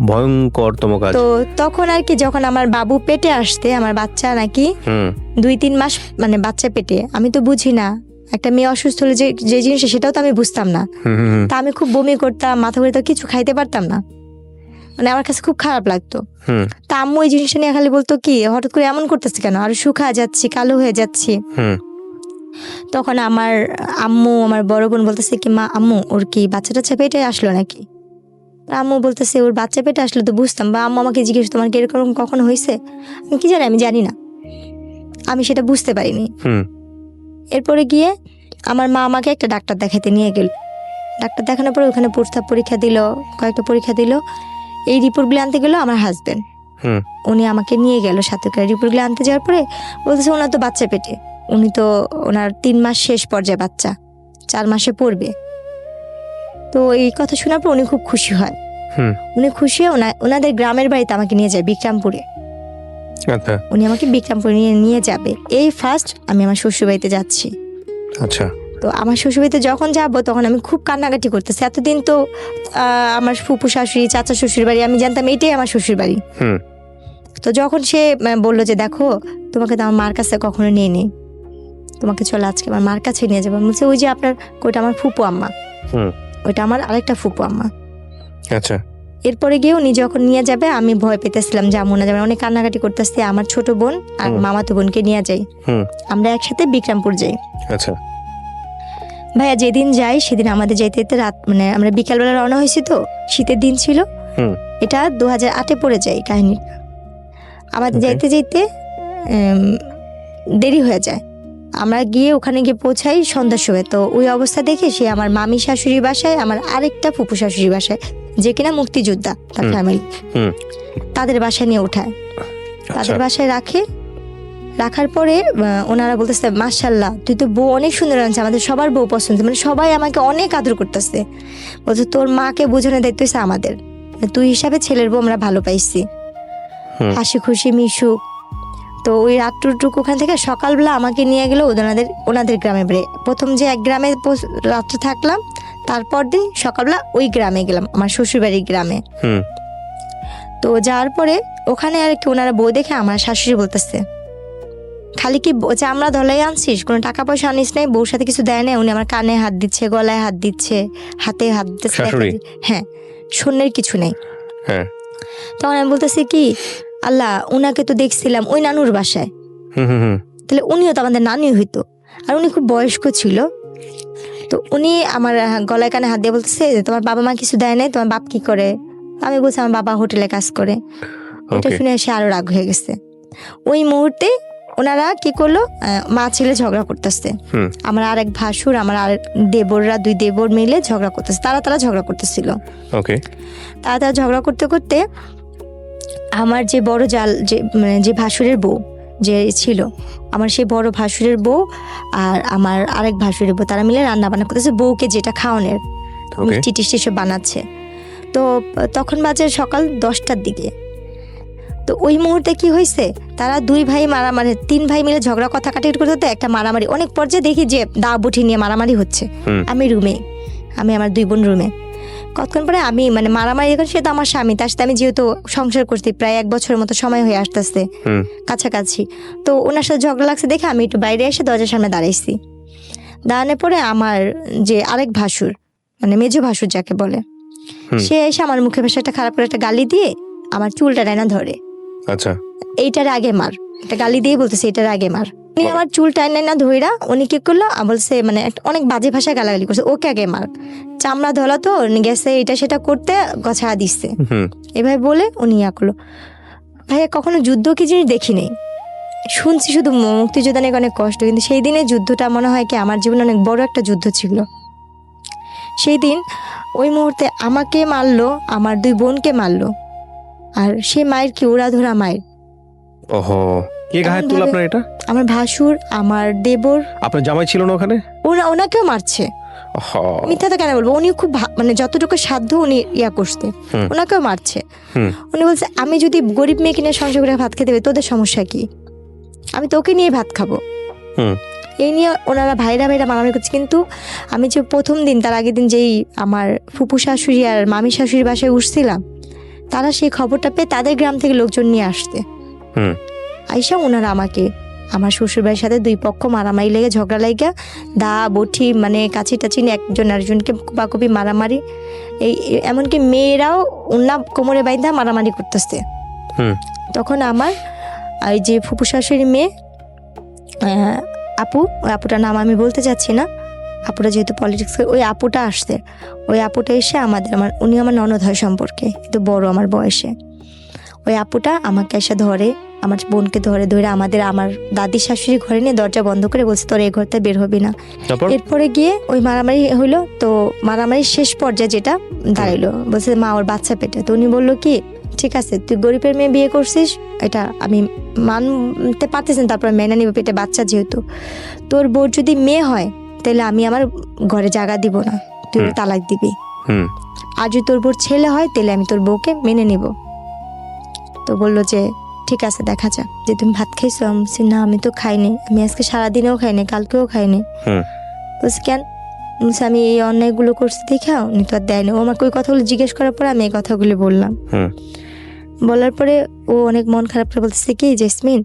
ভয়ঙ্করতম কাজ। তো তখন আর কি, যখন আমার বাবু পেটে আসতে, আমার বাচ্চা নাকি 2-3 মাস মানে বাচ্চা পেটে, আমি তো বুঝি না একটা মেয়ে অসুস্থ হলে যে জিনিস সেটাও তো আমি বুঝতাম না। তা আমি খুব বমি করতাম, মাথা ঘুরে, তো কিছু খাইতে পারতাম না, মানে আমার কাছে খুব খারাপ লাগতো। তা আম্মু ওই জিনিসটা নিয়ে খালি বলতো কি হঠাৎ করে এমন করতেছে কেন, আর শুকা যাচ্ছি, কালো হয়ে যাচ্ছি। তখন আমার আম্মু, আমার বড় বোন বলতেছে কি মা আম্মু ওর কি বাচ্চা টাচ্চা পেটে আসলো নাকি? আম্মু বলতেছে ওর বাচ্চা পেটে আসলো তো বুঝতাম, বা আম্মু আমাকে জিজ্ঞেস তোমার কি এরকম কখনো হয়েছে? আমি কি জানি, আমি জানি না, আমি সেটা বুঝতে পারিনি। এরপরে গিয়ে আমার মা আমাকে একটা ডাক্তার দেখাতে নিয়ে গেল। ডাক্তার দেখানোর পরে ওখানে প্রস্তাব পরীক্ষা দিল, কয়েকটা পরীক্ষা দিল। এই রিপোর্টগুলো আনতে গেল আমার হাজবেন্ড, উনি আমাকে নিয়ে গেল সাথে করে। রিপোর্টগুলো আনতে যাওয়ার পরে বলতেছে ওনার তো বাচ্চা পেটে, উনি তো ওনার 3 মাস শেষ পর্যায়ে, বাচ্চা 4 মাসে পড়বে। তো এই কথা শোনার পর উনি খুব খুশি হয়। উনি খুশি হয়ে ওনাদের গ্রামের বাড়িতে আমাকে নিয়ে যায়, বিক্রমপুরে। উনি আমাকে বিক্রমপুরে নিয়ে যাবে। এই ফার্স্ট আমি আমার শ্বশুর বাড়িতে যাচ্ছি। তো আমার শ্বশুরবাড়িতে যখন যাব তখন আমি খুব কান্নাকাটি করতেছি। এতদিন তো আমার ফুপু শাশুড়ি, চাচা শ্বশুর বাড়ি আমি জানতাম এটাই আমার শ্বশুর বাড়ি। তো যখন সে বললো যে দেখো তোমাকে তো আমার মার কাছে কখনো নিয়ে নেই, তোমাকে চলো আজকে আমার মার কাছে নিয়ে যাবো। বলছে ওই যে আপনার ওইটা আমার ফুপু আম্মা, ওইটা আমার আরেকটা ফুপু আম্মা। এরপরে গিয়ে উনি যখন নিয়ে যাবে আমি ভয় পেতেছিলাম, যাবো না যাবো, অনেক কান্নাকাটি করতেছি। আমার ছোট বোন আর মামাতো বোনকে নিয়ে যাই, আমরা একসাথে বিক্রমপুর যাই। ভাইয়া যেদিন যাই সেদিন আমাদের যাইতে যেতে রাত, মানে আমরা বিকালবেলা রওনা হয়েছি, তো শীতের দিন ছিল, এটা 2008-এ পড়ে যায় কাহিনী। আমাদের যাইতে যাইতে দেরি হয়ে যায়। আমরা গিয়ে ওখানে গিয়ে পৌঁছাই সন্ধ্যার সময়। তো ওই অবস্থা দেখে সে আমার মামি শাশুড়ির বাসায়, আমার আরেকটা ফুপু শাশুড়ির বাসায় যে কিনা মুক্তিযোদ্ধা তার হুম। ফ্যামিলি, হুম। তাদের বাসায় নিয়ে উঠায়, তাদের আচ্ছা। বাসায় রাখার পরে ওনারা বলতেছে মাশাল্লাহ তুই তো বউ অনেক সুন্দর আনছে, আমাদের সবার বউ পছন্দ, মানে সবাই আমাকে অনেক আদর করতেছে। বলছে তোর মাকে বোঝানোর দায়িত্ব হচ্ছে আমাদের, তুই হিসাবে ছেলের বউ আমরা ভালো পাইছি, হুম। হাসি খুশি মিশুক। তো ওই রাত্রটুকু ওখান থেকে সকালবেলা আমাকে নিয়ে গেল ওনাদের গ্রামে বেড়ে। প্রথম যে এক গ্রামে রাত্র থাকলাম, তারপর দিন সকালবেলা ওই গ্রামে গেলাম, আমার শ্বশুরবাড়ির গ্রামে। হুম। তো যাওয়ার পরে ওখানে আর কি ওনারা বউ দেখে আমার শাশুড়ি বলতেছে খালি কি চামড়া ধলাই আনছিস, কোনো টাকা পয়সা আনিস নাই, বউর সাথে কিছু দেয় না। উনি আমার কানে হাত দিচ্ছে, গলায় হাত দিচ্ছে, হাতে হাত দিচ্ছে। শাশুড়ি? হ্যাঁ, স্বর্ণের কিছু নেই। হ্যাঁ। তখন আমি বলতেছি কি আল্লাহ, উনাকে তো দেখছিলাম ওই নানুর বাসায়, হুম। হুম। হুম। তাহলে উনিও তো আমাদের নানি হইতো, আর উনি খুব বয়স্ক ছিল। তো উনি আমার গলায় কানে হাত দিয়ে বলতেছে তোমার বাবা মা কিছু দেয় নাই, তোমার বাপ কি করে? আমি বলছি আমার বাবা হোটেলে কাজ করে। এটা ওকে। শুনে সে আরো রাগ হয়ে গেছে। ওই মুহূর্তে ওনারা কি করলো, মা ছেলে ঝগড়া করতেছে। হুম। আমার আরেক ভাসুর, আমার আর দেবররা, দুই দেবর মিলে ঝগড়া করতেছে, তারা ঝগড়া করতেছিল। ওকে। তারা ঝগড়া করতে করতে আমার যে বড় যে ভাসুরের বউ যে ছিল, আমার সেই বড় ভাসুরের বউ আর আমার আরেক ভাসুরের বউ, তারা মিলে রান্না বান্না করতেছে, বউকে যেটা খাওয়ানোর ওকে। মিষ্টি টিষ্টি সব বানাচ্ছে। তো তখন বাজে সকাল 10টার দিকে। তো ওই মুহূর্তে কি হয়েছে, তারা দুই ভাই মারামারি, তিন ভাই মিলে ঝগড়া কথা কাটাকাটি করতে করতে একটা মারামারি, অনেক পর্যায়ে দেখি যে দা বটি নিয়ে মারামারি হচ্ছে। হুম। আমি আমার দুই বোন রুমে। কতক্ষণ পরে আমি মানে মারামারি যখন, সে তো আমার স্বামী, তার সাথে আমি যেহেতু সংসার করছি প্রায় 1 বছরের মতো সময় হয়ে আসতেছে হুম। কাছাকাছি, তো ওনার সাথে ঝগড়া লাগছে দেখে আমি একটু বাইরে এসে দরজার সামনে দাঁড়াইছি। দাঁড়ানোর পরে আমার যে আরেক ভাসুর, মানে মেজো ভাসুর যাকে বলে, হুম। সে এসে আমার মুখে ভাষা একটা খারাপ করে একটা গালি দিয়ে আমার চুলটা টাইনা ধরে, আচ্ছা। এইটার আগে মার, একটা গালি দিয়ে বলতেছে এটার আগে মার। উনি আমার চুল টাইনা না ধইরা উনি কি করলো, বলছে মানে অনেক বাজে ভাষায় গালাগালি করছে, ওকে আগে মার, চামড়া ধলা তো গেছে এটা সেটা করতে গছা দিচ্ছে, হুম। এভাবে বলে উনি ইয়া করলো। ভাইয়া কখনো যুদ্ধ কি জিনিস দেখি নেই, শুনছি শুধু মুক্তিযোদ্ধা নাকি অনেক কষ্ট, কিন্তু সেই দিনের যুদ্ধটা মনে হয় কি আমার জীবনে অনেক বড় একটা যুদ্ধ ছিল। সেই দিন ওই মুহূর্তে আমাকে মারলো, আমার দুই বোনকে মারলো, আর সেই মায়ের কি ওরা ধরা মায়ের। ওহো, কে গায়ে এমন তুল ভাবে- আপনার এটা? আমার ভাসুর, আমার দেবর, আপনার জামাই ছিল না ওখানে? ওনাকেও মারছে। ওহো। মিথ্যা তো কেন বলবো, উনি খুব মানে যতটুকু সাধ্য উনি ইয়া করছে, হুম। ওনাকেও মারছে। হুম। উনি বলছে আমি যদি গরিব মেয়েকে নিয়ে সংসার করে ভাত খেতে হবে, তোদের সমস্যা কি, আমি তোকে নিয়ে ভাত খাবো। হুম। এই নিয়ে ওনারা ভাইরা মারামারি করছে। কিন্তু আমি যে প্রথম দিন, তার আগের দিন যেই আমার ফুপু শাশুড়ি আর মামি শাশুড়ির বাসায় উঠছিলাম, তারা সেই খবরটা পেয়ে তাদের গ্রাম থেকে লোকজন নিয়ে আসতে। হুম। আইসা ওনারা আমাকে, আমার শ্বশুরবাড়ির সাথে দুই পক্ষ মারামারি লেগে ঝগড়া লাগিয়া দা বটি মানে কাছি টাচি নিয়ে একজন আরেকজনকে কুপাকুপি মারামারি, এমনকি মেয়েরাও ওনা কোমরে বাইন্ধা মারামারি করতেছে। হুম। তখন আমার এই যে ফুপু শাশুড়ির মেয়ে আপু, ওই আপুটার নাম আমি বলতে চাচ্ছি না, আপুটা যেহেতু পলিটিক্স, ওই আপুটা আসছে। ওই আপুটা এসে উনি আমার ননদ হয় সম্পর্কে, কিন্তু বড় আমার বয়সে। ওই আপুটা আমাকে এসে ধরে, আমার বোনকে ধরে আমার দাদি শাশুড়ি ঘরে নিয়ে দরজা বন্ধ করে বলছে তোর এই ঘরতে বের হবি না। তারপর? এরপরে গিয়ে ওই মারামারি হইলো। তো মারামারির শেষ পর্যায়ে যেটা দাঁড়াইলো, বলছে মা ওর বাচ্চা পেটে। তো উনি বললো কি ঠিক আছে তুই গরিবের মেয়ে বিয়ে করছিস, এটা আমি মানতে পারতেছি না, তারপর মেনে নিব, পেটে বাচ্চা যেহেতু। তোর বোর যদি মেয়ে হয় তাহলে আমি আমার ঘরে জায়গা দিব না, তুই হুম। তালাক দিবি। হুম। আর যদি তোর বোর ছেলে হয় তাহলে আমি তোর বউকে মেনে নিব। তো বললো যে ঠিক আছে দেখা যাক, যে তুমি ভাত খাইছো? আমি বলছি না আমি তো খাইনি, আমি আজকে সারাদিনেও খাইনি, কালকেও খাইনি। হুম। বলছি কেন? বলছি আমি এই অন্যায়গুলো করছি দেখা উনি তো আর দেয়নি। ও আমাকে ওই কথাগুলো জিজ্ঞেস করার পরে আমি এই কথাগুলো বললাম। হুম। বলার পরে ও অনেক মন খারাপ করে বলতেছে কি জেসমিন,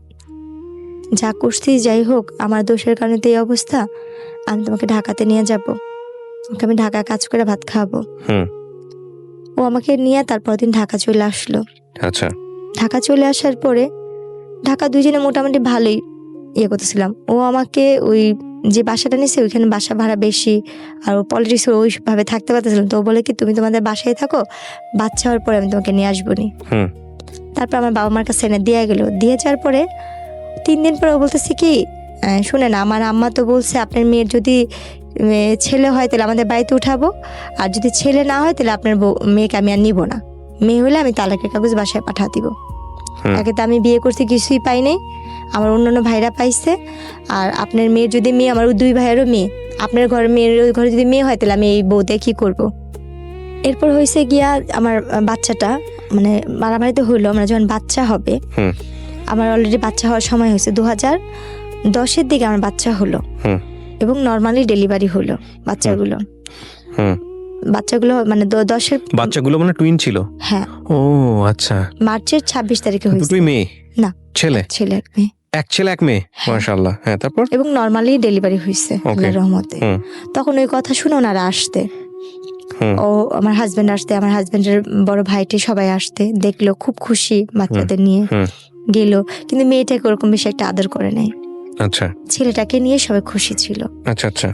যা করছি যাই হোক, আমার দোষের কারণে তো এই অবস্থা, আমি তোমাকে ঢাকাতে নিয়ে যাব, তোমাকে আমি ঢাকা কাজ করে ভাত খাওয়াবো। হুম। ও আমাকে নিয়ে তারপর দিন ঢাকা চলে আসলো। আচ্ছা। ঢাকা চলে আসার পরে ঢাকা দুজনে মোটামুটি ভালোই ইয়ে করতেছিলাম। ও আমাকে ওই যে বাসাটা নিয়েছে ওইখানে বাসা ভাড়া বেশি, আর ও পলিটিক্স ওইভাবে থাকতে পারতেছিলাম। তো ও বলে কি তুমি তোমাদের বাসায় থাকো, বাচ্চা হওয়ার পরে আমি তোমাকে নিয়ে আসবো নি। হুম। তারপর আমার বাবা মার কাছে এনে দিয়ে গেল। দিয়ে যাওয়ার পরে 3 দিন পরে ও বলতেছে কি শুনে না, আমার আম্মা তো বলছে আপনার মেয়ের যদি ছেলে হয় তাহলে আমাদের বাড়িতে উঠাবো, আর যদি ছেলে না হয় তাহলে আপনার মেয়েকে আমি আর নিব না, মেয়ে হলে আমি তালাকের কাগজ বাসায় পাঠা দিব। একে তো আমি বিয়ে করছি কিছুই পাই নাই, আমার অন্যান্য ভাইরা পাইছে, আর আপনার মেয়ের যদি মেয়ে, আমার 2 ভাইয়েরও মেয়ে, আপনার মেয়ের ঘরে যদি মেয়ে হয় তাহলে আমি এই বউতে কি করব। এরপর হয়েছে গিয়া আমার বাচ্চাটা মানে মারামারিতে হইলো, আমরা যখন বাচ্চা হবে, আমার অলরেডি বাচ্চা হওয়ার সময় হয়েছে 2010-এর দিকে আমার বাচ্চা হলো, এবং নর্মালি ডেলিভারি হলো বাচ্চাগুলো। বাচ্চাগুলো মানে 10-এর বাচ্চাগুলো মানে টুইন ছিল? হ্যাঁ। ও আচ্ছা। মার্চের 26 তারিখে হয়েছে। দুটোই মেয়ে? না, ছেলে। এক মেয়ে। এক ছেলে এক মেয়ে, মাশাআল্লাহ। হ্যাঁ, তারপর? এবং নর্মালি ডেলিভারি হয়েছে আল্লাহর রহমতে। তখন ওই কথা শুনে ওনারা আসতে, ও আমার হাজবেন্ড আসতে, আমার হাজবেন্ডের বড় ভাইটি সবাই আসতে, দেখলো, খুব খুশি বাচ্চাদের নিয়ে গেল, কিন্তু মেয়েটাকে ওরকম বেশি একটা আদর করে নাই। আচ্ছা। ছেলেটাকে নিয়ে সবাই খুশি ছিল। আচ্ছা আচ্ছা।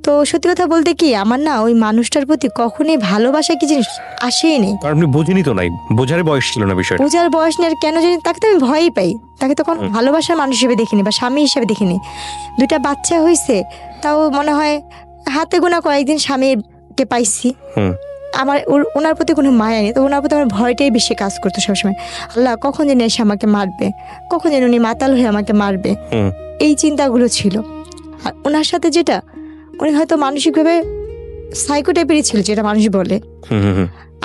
তো সত্যি কথা বলতে কি, আমার না ওই মানুষটার প্রতি কখনোই ভালোবাসা কি জিনিস আসেই নেই। কারণ আপনি বোঝেনি তো নাই, বোঝার বয়স ছিল না বিষয়টা। বোঝার বয়স নেই, কেন জানি তাকে তো আমি ভয়ই পাই, তাকে তখন ভালোবাসার মানুষ হিসেবে দেখিনি বা স্বামী হিসেবে দেখিনি। 2টা বাচ্চা হয়েছে, তাও মনে হয় হাতে গোনা কয়েকদিন স্বামীকে পাইছি। আমার ওনার প্রতি কোনো মায়া নেই, তো ওনার প্রতি আমার ভয়টাই বেশি কাজ করতো সবসময়। আল্লাহ, কখন যেন এসে আমাকে মারবে, কখন যেন উনি মাতাল হয়ে আমাকে মারবে, এই চিন্তাগুলো ছিল। আর ওনার সাথে যেটা, উনি হয়তো মানসিকভাবে সাইকো টাইপেরই ছিল, যেটা মানুষ বলে।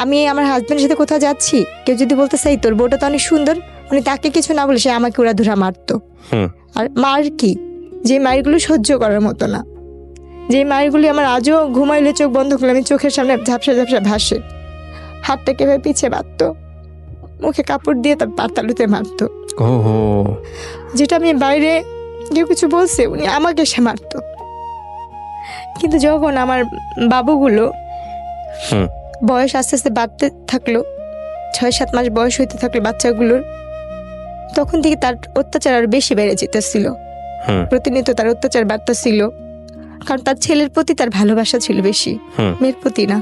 আমি আমার হাজবেন্ডের সাথে কোথাও যাচ্ছি, কেউ যদি বলতে চাই তোর বউটা তো অনেক সুন্দর, উনি তাকে কিছু না বলে সে আমাকে উড়াধুরা মারতো। আর মার কি, যে মারগুলো সহ্য করার মতো না, যে মারগুলি আমার আজও ঘুমাইলে চোখ বন্ধ করলে আমি চোখের সামনে ঝাপসা ঝাপসা ভাসে। হাতটা কেভাবে পিছিয়ে মারতো, মুখে কাপড় দিয়ে তার পাতালুতে মারতো, যেটা আমি বাইরে কেউ কিছু বলছে উনি আমাকে সে মারতো। কিন্তু যখন আমার বাবুগুলো বয়স আস্তে আস্তে বাড়তে থাকলো, 6-7 মাস বয়স হইতে থাকলো বাচ্চাগুলোর, তখন থেকে তার অত্যাচার আরো বেশি বেড়ে যেতেছিল। প্রতিনিয়ত তার অত্যাচার বাড়তেছিল, কারণ তার ছেলের প্রতি তার ভালোবাসা ছিল বেশি, মেয়ের প্রতি না।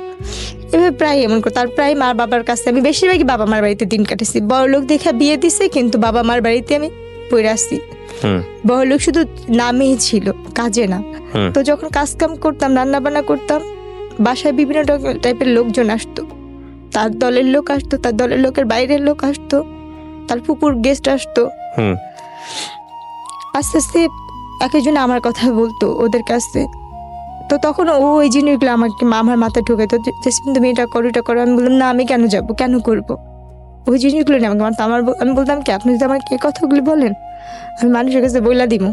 এভাবে প্রায় এমন করে তার প্রায় মা বাবার কাছে আমি বেশিরভাগই বাবা মার বাড়িতে দিন কাটেছি। বড় লোক দেখে বিয়ে দিছে, কিন্তু বাবা মার বাড়িতে আমি পড়ে আসছি। বড় লোক শুধু নামেই ছিল, কাজে না। তো যখন কাজ কাম করতাম, রান্না বান্না করতাম, বাসায় বিভিন্ন টাইপের লোকজন আসতো। তার দলের লোক আসতো, তার দলের লোকের বাইরের লোক আসতো, তার পুকুর গেস্ট আসতো। আস্তে আস্তে এক একজন আমার কথা বলতো ওদের কাছে। তো তখন ও ওই জিনিসগুলো আমাকে আমার মাথায় ঢুকাইতো, তুমি এটা করো, এটা করো। আমি বললাম না, আমি কেন যাবো, কেন করবো? ওই জিনিসগুলো নিয়ে আমাকে মারতো। আমি বলতাম কি, আপনি যদি আমাকে এই কথাগুলি বলেন আমি মানুষের কাছে বইলা দিব।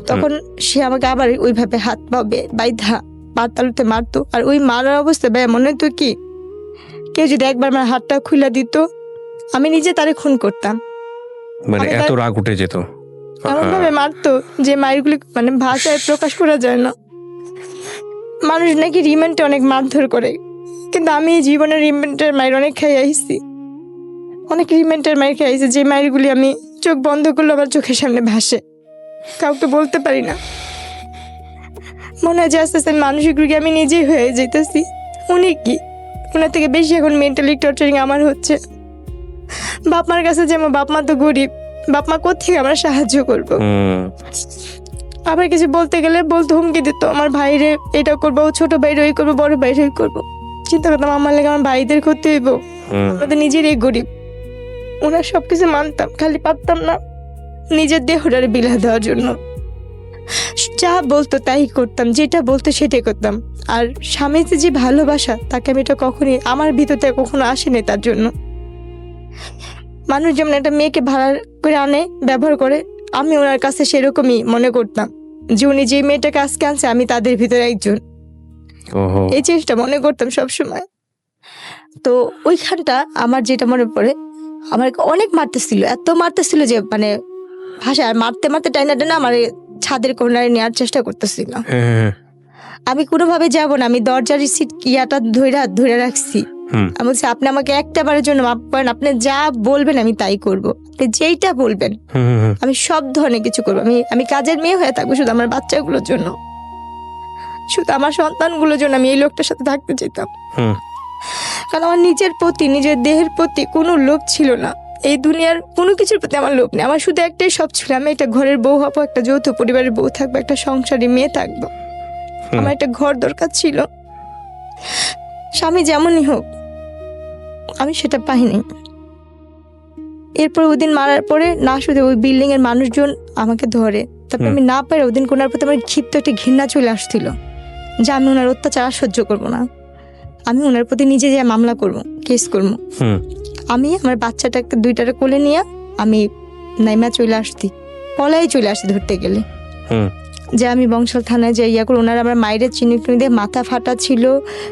তখন সে আমাকে আবার ওইভাবে হাত পাবে বাইধা পাতালুতে মারতো। আর ওই মারার অবস্থা ভাই মনে হতো কি, কেউ যদি একবার আমার হাতটা খুলে দিত, আমি নিজে তারে খুন করতাম। মানে এত রাগ উঠে যেত, এমন ভাবে মারতো যে মারগুলি মানে ভাষায় প্রকাশ করা যায় না। মানুষ নাকি রিমান্ডে অনেক মারধর করে, কিন্তু আমি জীবনের রিমান্ডের মায়ের অনেক খাই আইছি, অনেক রিমান্ডের মায়ের খাই আইছি, যে মায়েরগুলি আমি চোখ বন্ধ করলে আমার চোখের সামনে ভাসে, কাউকে বলতে পারি না। মনে হয় যে আস্তে আস্তে মানসিক রোগী আমি নিজেই হয়ে যেতেছি। উনি কি, ওনার থেকে বেশি এখন মেন্টালি টর্চারিং আমার হচ্ছে। বাপ মার কাছে যেমন, বাপ মা তো গরিব, বাপ মা কোথেকে আমরা সাহায্য করবো? আবার কিছু বলতে গেলে বলতে হুমকি দিত, আমার ভাইরে এটা করবো, ছোট ভাইরে ওই করবো, বড় ভাইরে ওই করবো। চিন্তা করতাম আমার লেগে আমার ভাইদের ক্ষতি হইব, আমাদের নিজেরই গরিব। ওনার সবকিছু মানতাম, খালি পারতাম না নিজের দেহটারে বিলা দেওয়ার জন্য। যা বলতো তাই করতাম, যেটা বলতো সেটাই করতাম। আর স্বামীতে যে ভালোবাসা, তাকে আমি এটা কখনই আমার ভিতরতে কখনো আসেনি। তার জন্য মানুষ যেমন একটা মেয়েকে ভাড়া করে আনে, ব্যবহার করে, আমি ওনার কাছে সেরকমই মনে করতাম যে উনি যে মেয়েটাকে আজকে আনছে আমি তাদের ভিতরে একজন। এই জিনিসটা মনে করতাম সবসময়। তো ওইখানটা আমার যেটা মনে পড়ে, আমার অনেক মারতেছিল, এত মারতেছিল যে মানে ভাষা মারতে মারতে টাইনা টাইনা আমার ছাদের কর্নারে নেওয়ার চেষ্টা করতেছিল। আমি কোনোভাবে যাব না, আমি দরজার সিট ইয়াটা ধরে রাখছি। আমি বলছি আপনি আমাকে একটা বারের জন্য মাফ করেন, আপনি যা বলবেন আমি তাই করবো, আপনি যেইটা বলবেন আমি সব ধরনের কিছু করবো। আমি কাজের মেয়ে হয়ে থাকবো শুধু আমার বাচ্চাগুলোর জন্য, শুধু আমার সন্তানগুলোর জন্য আমি এই লোকটার সাথে থাকতে চাইতাম। কারণ আমার নিজের প্রতি, নিজের দেহের প্রতি কোনো লোভ ছিল না, এই দুনিয়ার কোনো কিছুর প্রতি আমার লোভ নেই। আমার শুধু একটাই সব ছিল, আমি একটা ঘরের বউ হবো, একটা যৌথ পরিবারের বউ থাকবো, একটা সংসারী মেয়ে থাকবো। আমার একটা ঘর দরকার ছিল। স্বামী যেমনই হোক, আমি সেটা পাইনি। এরপর ওই দিন মারার পরে না শুধু ওই বিল্ডিং এর মানুষজন আমাকে ধরে, তারপর আমি না পারে ওই দিন কোনার প্রতি আমার ক্ষিপ্ত একটা ঘৃণা চলে আসছিল যে আমি ওনার অত্যাচার আর সহ্য করবো না। আমি ওনার প্রতি নিজে যে মামলা করবো, কেস করবো। আমি আমার বাচ্চাটাকে দুইটারে কোলে নিয়ে আমি নাইমা চলে আসছি, পলাই চলে আসছি ধরতে গেলে। যে আমি বংশাল থানায় যাই ইয়া করে, ওনারা আমার মায়ের চিনুক দিয়ে মাথা ফাটা ছিল,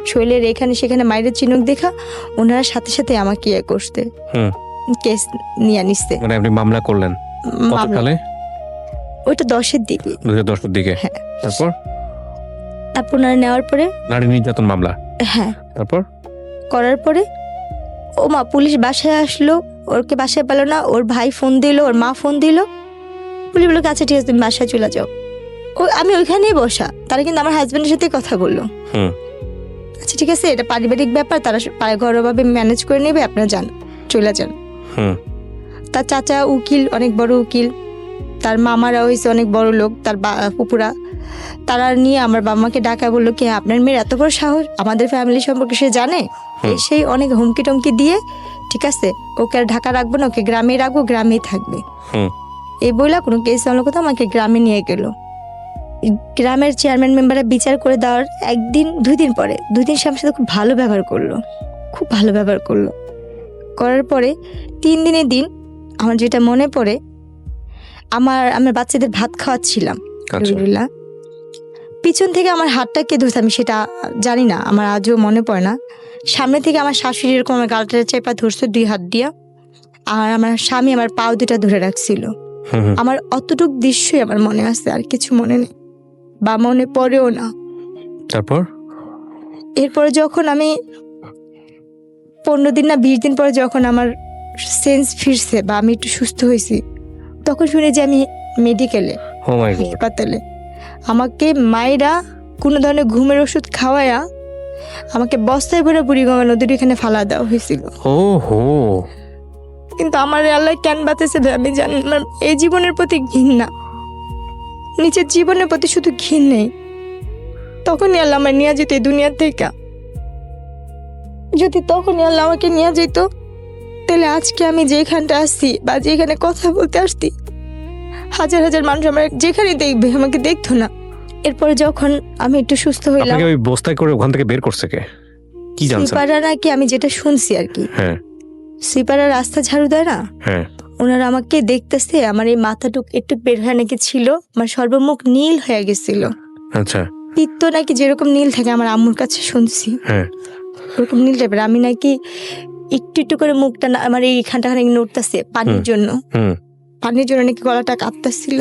শরীরের এখানে সেখানে মায়ের চিনুক দেখা ওনারা সাথে সাথে আমাকে ইয়ে করতে কেস নিয়ে নিচ্ছে। মানে আপনি মামলা করলেন কতকালে? ওইটা 10-এর দিকে, 2010-এর দিকে। হ্যাঁ। তারপর ওনারা নেওয়ার পরে নারী নির্যাতন মামলা। হ্যাঁ। তারপর করার পরে ও মা পুলিশ বাসায় আসলো, ওরকে বাসায় পেলো না, ওর ভাই ফোন দিল, ওর মা ফোন দিল, পুলিশ বললো আচ্ছা ঠিক আছে তুমি বাসায় চলে যাও। আমি ওইখানেই বসা, তারা কিন্তু আমার হাজবেন্ডের সাথে কথা বললো। আচ্ছা ঠিক আছে, এটা পারিবারিক ব্যাপার, তারা ঘরোয়াভাবে ম্যানেজ করে নেবে, আপনারা যান, চলে যান। তার চাচা উকিল, অনেক বড় উকিল, তার মামারা হয়েছে অনেক বড় লোক, তার ফুপুরা, তারা নিয়ে আমার বাবা মাকে ডাকা বললো কি আপনার মেয়ের এত বড় সাহস, আমাদের ফ্যামিলি সম্পর্কে সে জানে। সেই অনেক হুমকি টমকি দিয়ে ঠিক আছে ওকে আর ঢাকা রাখবো না, ওকে গ্রামে রাখবো, গ্রামেই থাকবে। এই বইলা কোনো কেস হলো কথা আমাকে গ্রামে নিয়ে গেল। গ্রামের চেয়ারম্যান মেম্বাররা বিচার করে দেওয়ার 2 দিন পরে 2 দিন সে আমার সাথে খুব ভালো ব্যবহার করলো, খুব ভালো ব্যবহার করলো। করার পরে 3 দিনের দিন আমার যেটা মনে পড়ে, আমার বাচ্চাদের ভাত খাওয়াচ্ছিলাম, আলহামদুলিল্লাহ পিছন থেকে আমার হাতটা কে ধরছে আমি সেটা জানি না, আমার আজও মনে পড়ে না। সামনে থেকে আমার শাশুড়ি এরকম আমার গালটা চেপা ধরছে 2 হাত দিয়া, আর আমার স্বামী আমার পাও 2টা ধরে রাখছিল। আমার অতটুক দৃশ্যই আমার মনে আছে, আর কিছু মনে নেই বা মনে পড়েও না। তারপর এরপরে যখন আমি 15 দিন না 20 দিন পরে যখন আমার সেন্স ফিরছে বা আমি একটু সুস্থ হয়েছি, তখন শুনে যে আমি মেডিকেলে, হাসপাতালে আমাকে মায়েরা কোনো ধরনের ঘুমের ওষুধ খাওয়ায়া আমাকে বস্তায় ভরে বুড়িগঙ্গা নদীর এখানে ফালা দেওয়া হয়েছিল। কিন্তু আমার আল্লাহ কেন বাঁচাইছে আমি জানি না। এই জীবনের প্রতি ঘৃণা, নিজের জীবনের প্রতি শুধু ঘৃণ নেই। তখনই আল্লাহ আমার নিয়ে যেত এই দুনিয়া থেকে। যদি তখনই আল্লাহ আমাকে নিয়ে যেত, তাহলে আজকে আমি যেখানটা আসছি বা যেখানে কথা বলতে আসছি, হাজার হাজার মানুষ আমার যেখানে দেখবে আমাকে দেখতো না। এরপরে যখন আমি একটু সুস্থ হইলাম, ওই বস্তায় করে ওখান থেকে বের করছে কে, কি জানছেন? সুইপাররা নাকি, আমি যেটা শুনছি আর কি, সুইপাররা রাস্তা ঝাড়ু দেয় না, ওনারা আমাকে দেখতেছে, আমার এই মাথাটুক একটু বের হয়ে নাকি ছিল, আমার সর্বমুখ নীল হয়ে গেছিল। আচ্ছা, পিত্ত নাকি যেরকম নীল থাকে আমার আম্মুর কাছে শুনছি, ওরকম নীল টাইপের। আমি নাকি একটু একটু করে মুখটা আমার এইখানটা নাকি নড়তেছে পানির জন্য, পানির জন্য নাকি গলাটা কাঁপতেছিল।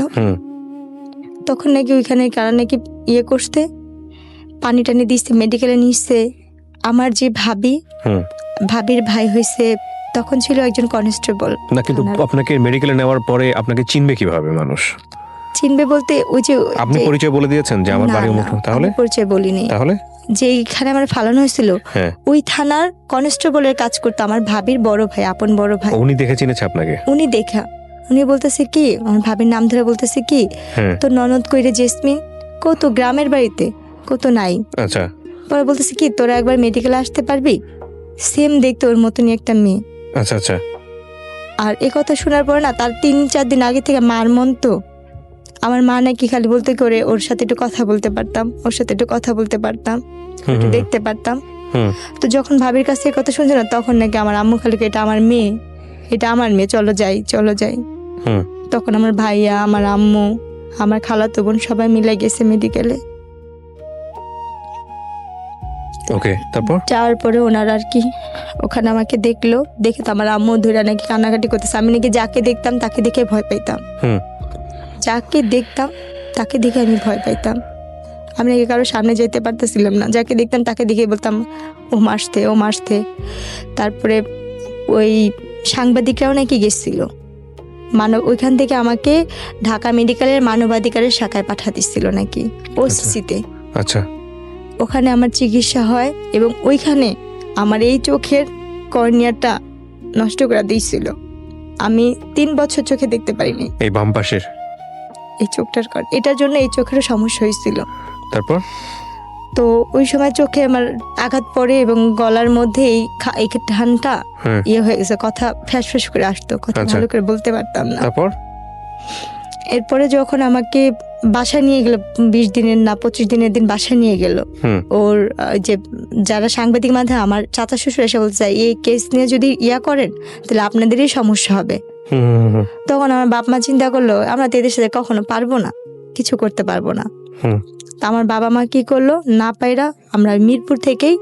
তখন নাকি ওইখানে কারা নাকি ইয়ে করতে পানি টানি দিচ্ছে, মেডিকেলে নিচ্ছে। আমার যে ভাবির ভাই হয়েছে, তখন ছিল একজন কনস্টেবল না। কিন্তু আপনাকে মেডিকেলে নেওয়ার পরে আপনাকে চিনবে কিভাবে মানুষ? চিনবে বলতে ওই যে আপনি পরিচয় বলে দিয়েছেন যে আমার বাড়ি মুঠো, তাহলে পরিচয় বলিনি। তাহলে যেখানে আমার ফালানো হয়েছিল ওই থানার কনস্টেবলের কাজ করতো আমার ভাবির বড় ভাই, আপন বড় ভাই। উনি দেখে চিনেছে আপনাকে? উনি বলতেছে কি, আমার ভাবির নাম ধরে বলতেছে কি, তো ননদ কইরে জেসমিন কত গ্রামের বাড়িতে কত নাই। আচ্ছা, পরে বলতেছে কি তোরা একবার মেডিকেলে আসতে পারবি, সেম দেখতে ওর মতনই একটা মেয়ে। আচ্ছা আচ্ছা। আর এই কথা শোনার পর না, তার 3-4 দিন আগে থেকে মার মন তো, আমার মা নাকি খালি বলতে করে ওর সাথে একটু কথা বলতে পারতাম, ওর সাথে একটু কথা বলতে পারতাম, একটু দেখতে পারতাম। তো যখন ভাবির কাছে কথা শুনছে না, তখন নাকি আমার আম্মু খালি এটা আমার মেয়ে, এটা আমার মেয়ে, চলো যাই চলো যাই। তখন আমার ভাইয়া, আমার আম্মু, আমার খালাতো বোন সবাই মিলে গেছে মেডিকেলে। ওকে, তারপর যাওয়ার পরে ওনারা আর কি ওখানে আমাকে দেখলো, দেখে তো আমার আম্মু ধরে নাকি কান্নাকাটি করতেছে। আমি নাকি যাকে দেখতাম তাকে দেখে ভয় পাইতাম, যাকে দেখতাম তাকে দেখে আমি ভয় পাইতাম। আমি নাকি কারোর সামনে যেতে পারতেছিলাম না, যাকে দেখতাম তাকে দেখে বলতাম ও মাসতে ও মাসতে। তারপরে ওই সাংবাদিকরাও নাকি গেছিল ওইখান থেকে আমাকে ঢাকা মেডিকেলের মানবাধিকারের শাখায় পাঠা দিচ্ছিল নাকি, ওসিসিতে। আচ্ছা, ওখানে আমার চিকিৎসা হয় এবং ওইখানে আমার এই চোখের কর্নিয়াটা নষ্ট করে দিয়েছিল। আমি 3 বছর চোখে দেখতে পারিনি, এই বাম পাশের এই চোখটার এটার জন্য এই চোখেরও সমস্যা হয়েছিল। তারপর তো ওই সময় চোখে আমার আঘাত পড়ে এবং গলার মধ্যে এই ঠানটা ইয়ে হয়ে গেছে, কথা ফ্যাস ফ্যাস করে আসতো, কথা ভালো করে বলতে পারতাম না। তারপর এরপরে যখন আমাকে বাসায় নিয়ে গেল, 20 দিনের না 25 দিনের দিন বাসায় নিয়ে গেল, ওর যে যারা সাংবাদিক মাধ্যমে আমার চাচা শ্বশুর এসে বলতে চাই এই কেস নিয়ে যদি ইয়া করেন তাহলে আপনাদেরই সমস্যা হবে। তখন আমার বাপ মা চিন্তা করলো আমরা তো এদের সাথে কখনো পারবো না, কিছু করতে পারবো না। তা আমার বাবা মা কি করলো, না পাইরা আমরা মিরপুর থেকেই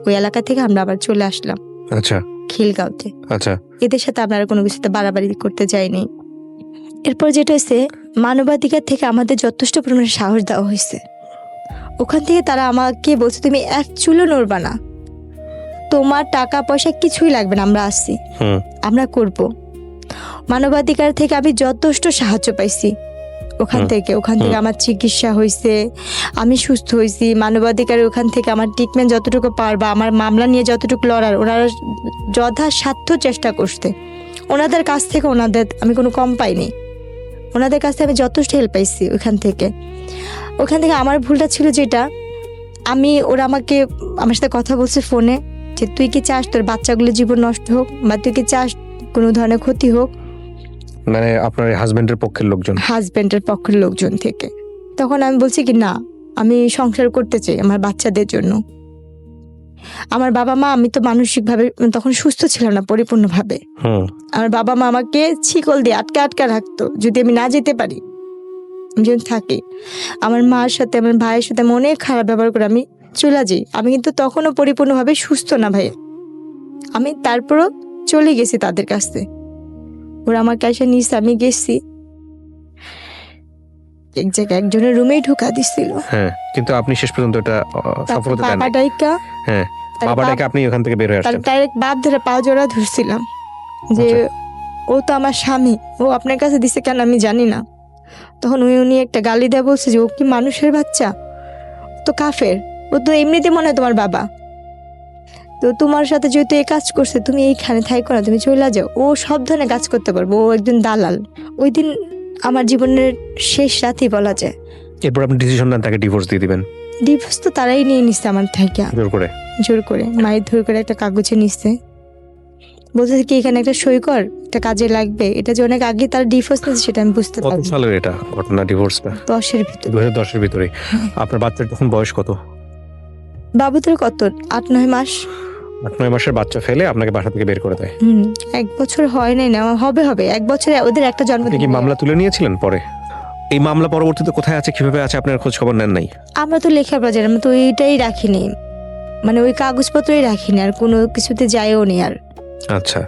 ওই এলাকা থেকে আমরা আবার চলে আসলাম। আচ্ছা, খিলগাঁওতে। আচ্ছা, এদের সাথে আমরা কোনো কিছুতে বাড়াবাড়ি করতে যাইনি। এরপর যেটা হয়েছে, মানবাধিকার থেকে আমাদের যথেষ্ট পরিমাণে সাহস দেওয়া হয়েছে। ওখান থেকে তারা আমাকে বলছে তুমি এক চুলো নড়বা না, তোমার টাকা পয়সা কিছুই লাগবে না, আমরা আসছি, আমরা করব। মানবাধিকার থেকে আমি যথেষ্ট সাহায্য পাইছি ওখান থেকে আমার চিকিৎসা হয়েছে, আমি সুস্থ হয়েছি। মানবাধিকারের ওখান থেকে আমার ট্রিটমেন্ট যতটুকু পারবা, আমার মামলা নিয়ে যতটুকু লড়ার ওনারা যথাসাধ্য চেষ্টা করতে। ওনাদের কাছ থেকে আমি কোনো কম পাইনি, ওনাদের কাছ থেকে আমি যথেষ্ট হেল্প পাইছি। ওখান থেকে আমার ভুলটা ছিল যেটা, ওরা আমার সাথে কথা বলছে ফোনে যে তুই কি চাস তোর বাচ্চাগুলোর জীবন নষ্ট হোক, বা তুই কি চাস কোনো ধরনের ক্ষতি হোক, মানে আপনার হাজবেন্ডের পক্ষের লোকজন থেকে। তখন আমি বলছি কি না, আমি সংসার করতে চাই আমার বাচ্চাদের জন্য। আমার বাবা মা, আমি তো মানসিকভাবে তখন সুস্থ ছিলাম না পরিপূর্ণভাবে। আমার বাবা মা আমাকে শিকল দিয়ে আটকে রাখতো যদি আমি না যেতে পারি, আমি যদি থাকি। আমার মার সাথে আমার ভাইয়ের সাথে আমি অনেক খারাপ ব্যবহার করে আমি চলে যাই। আমি কিন্তু তখনও পরিপূর্ণভাবে সুস্থ না ভাই, আমি তারপরও চলে গেছি তাদের কাছে। ওরা আমার কাছে নিয়েছে, আমি গেছি এক জায়গায় একজনের রুমেই ঢুকা দিছিল। কিন্তু আপনি শেষ পর্যন্ত এটা সফলতা দেন নাই। বাবাটাকে আপনি ওখান থেকে বের হয়ে আসছেন। ডাইরেক্ট বাপ ধরে পা জোড়া ধরছিলাম যে ও তো আমার স্বামী, ও আপনার কাছে দিছে কেন আমি জানি না। তখন উনি একটা গালি দেয়া বলছে যে ও কি মানুষের বাচ্চা, ও তো কাফের, ও তো এমনিতে মনে হয় তোমার বাবা, তো তোমার সাথে যেহেতু এই কাজ করছে তুমি এইখানে থাইকো না, তুমি চলে যাও। ও সব ধরনের কাজ করতে পারবো, ও একজন দালাল। ওই দিন আমার জীবনের শেষ রাতই বলা যায়। এরপর আপনি ডিসিশন নেন তাকে ডিভোর্স দিয়ে দিবেন। ডিভোর্স তো তারাই নিয়ে নিচ্ছে আমার থেকে, জোর করে মায়ের ধরে করে একটা কাগজে নিচ্ছে, বলছে কি এখানে একটা সই কর, একটা কাজে লাগবে। এটা যে অনেক আগে তার ডিভোর্স নিয়েছে সেটা আমি বুঝতে পারি। কত সালের এটা ঘটনা, ডিভোর্সটা? 2010-এর ভিতরে। আপনার বাচ্চার তখন বয়স কত? বাবুদের কত 8-9 মাস। 8-9 মাসের বাচ্চা ফেলে আপনাকে বাসা থেকে বের করে দেয়। 1 বছর হয় নাই না, হবে 1 বছরে ওদের একটা জন্মদিন। কি মামলা তুলে নিয়েছিলেন পরে? এই মামলা পরবর্তীতে কোথায় আছে, কিভাবে আছে, আপনার খোঁজ খবর নেন নাই? আমরা তো লেখাপড়া জানি, আমরা তো ওইটাই রাখিনি, মানে ওই কাগজপত্রই রাখিনি, আর কোনো কিছুতে যাইও নি। আর আচ্ছা,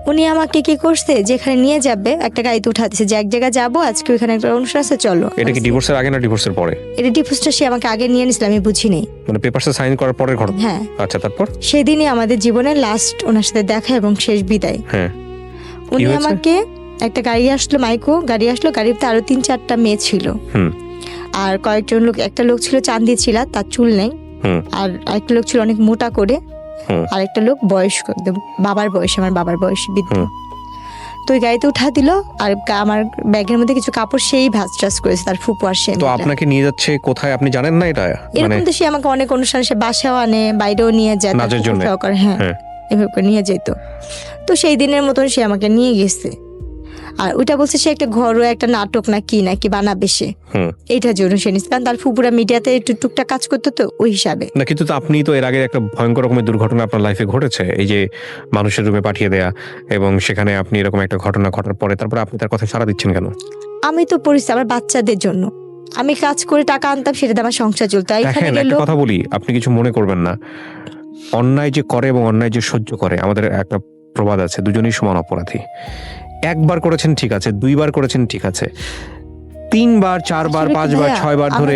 উনি আমাকে কি করছে, যেখানে নিয়ে যাবে একটা গাড়িতে উঠা দিচ্ছে যে এক জায়গায় যাবো আজকে, ওইখানে একটা অনুষ্ঠান আছে চলো। এটা কি ডিভোর্সের আগে না ডিভোর্সের পরে? এটা ডিভোর্সটা সে আমাকে আগে নিয়ে নিছিল, আমি বুঝিনি, মানে পেপারসে সাইন করার পরের ঘটনা? হ্যাঁ। আচ্ছা, তারপর? সেদিনই আমাদের জীবনের লাস্ট ওনার সাথে দেখা এবং শেষ বিদায়। উনি আমাকে একটা গাড়ি আসলো, মাইক্রো গাড়ি আসলো, গাড়িতে আরো 3-4টা মেয়ে ছিল, আর কয়েকজন লোক, একটা লোক ছিল চাঁদি ছিল, তার চুল নেই, আর আরেকটা লোক ছিল অনেক মোটা করে, আর একটা লোক বয়স্ক, বাবার বয়স, আমার বাবার বয়স বৃদ্ধ। তো ওই গাড়িতে উঠা দিল, আর আমার ব্যাগের মধ্যে কিছু কাপড় সেই ভাঁজ টাজ করেছে তার ফুপু আর সে। তো আপনাকে নিয়ে যাচ্ছে কোথায় আপনি জানেন না এটা? এরকম তো সে আমাকে অনেক অনুষ্ঠানে সে বাসাও আনে, বাইরেও নিয়ে যায় নাচের জন্য। হ্যাঁ, এভাবে করে নিয়ে যেত। তো সেই দিনের মতন সে আমাকে নিয়ে গেছে, আর ওইটা বলছে সে একটা ঘরোয়া একটা নাটক নাকি বানাবে সে, এইটার জন্য সে নিচ্ছে, কারণ তার ফুপুরা মিডিয়াতে একটু টুকটাক কাজ করতো তো ওই হিসাবে না। কিন্তু তো আপনি তো এর আগে একটা ভয়ঙ্কর রকমের দুর্ঘটনা আপনার লাইফে ঘটেছে, এই যে মানুষের রুমে পাঠিয়ে দেয়া, এবং সেখানে আপনি এরকম একটা ঘটনা ঘটার পরে তারপরে আপনি তার কথা সাড়া দিচ্ছেন কেন? আমি তো পরিস্থিতি আমার বাচ্চাদের জন্য আমি কাজ করে টাকা আনতাম, সেটাতে আমার সংসার চলতো। একটা কথা বলি, আপনি কিছু মনে করবেন না, অন্যায় যে করে এবং অন্যায় যে সহ্য করে, আমাদের একটা প্রবাদ আছে, দুজনেই সমান অপরাধী। একবার করেছেন ঠিক আছে, 2বার করেছেন ঠিক আছে, 3বার 4বার 5বার 6বার ধরে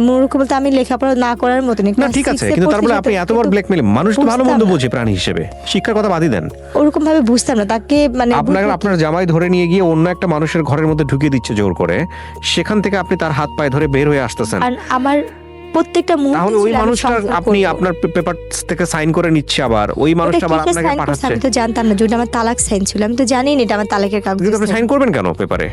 মূর্খ বলতে আমি লেখাপড়া না করার মতো না, ঠিক আছে, কিন্তু তারপরে আপনি এত বড় ব্ল্যাকমেল, মানুষ তো ভালো মন্দ বোঝে প্রাণী হিসেবে, শিক্ষার কথা বাদই দেন। ওরকম ভাবে বুঝতাম না তাকে, মানে আপনার জামাই ধরে নিয়ে গিয়ে অন্য একটা মানুষের ঘরের মধ্যে ঢুকিয়ে দিচ্ছে জোর করে, সেখান থেকে আপনি তার হাত পায়ে ধরে বের হয়ে আসতেছেন। আর আমার প্রত্যেকটা মুহূর্তে, তাহলে ওই মানুষটা আপনি আপনার পেপার থেকে সাইন করে নিচ্ছে, আবার ওই মানুষটা আবার আপনাকে পাঠাচ্ছে। আমি তো জানতাম না, যেটা আমার তালাক সাইন ছিল, আমি তো জানি না এটা আমার তালাকের কাগজ। কিন্তু আপনি সাইন করবেন কেন পেপারে?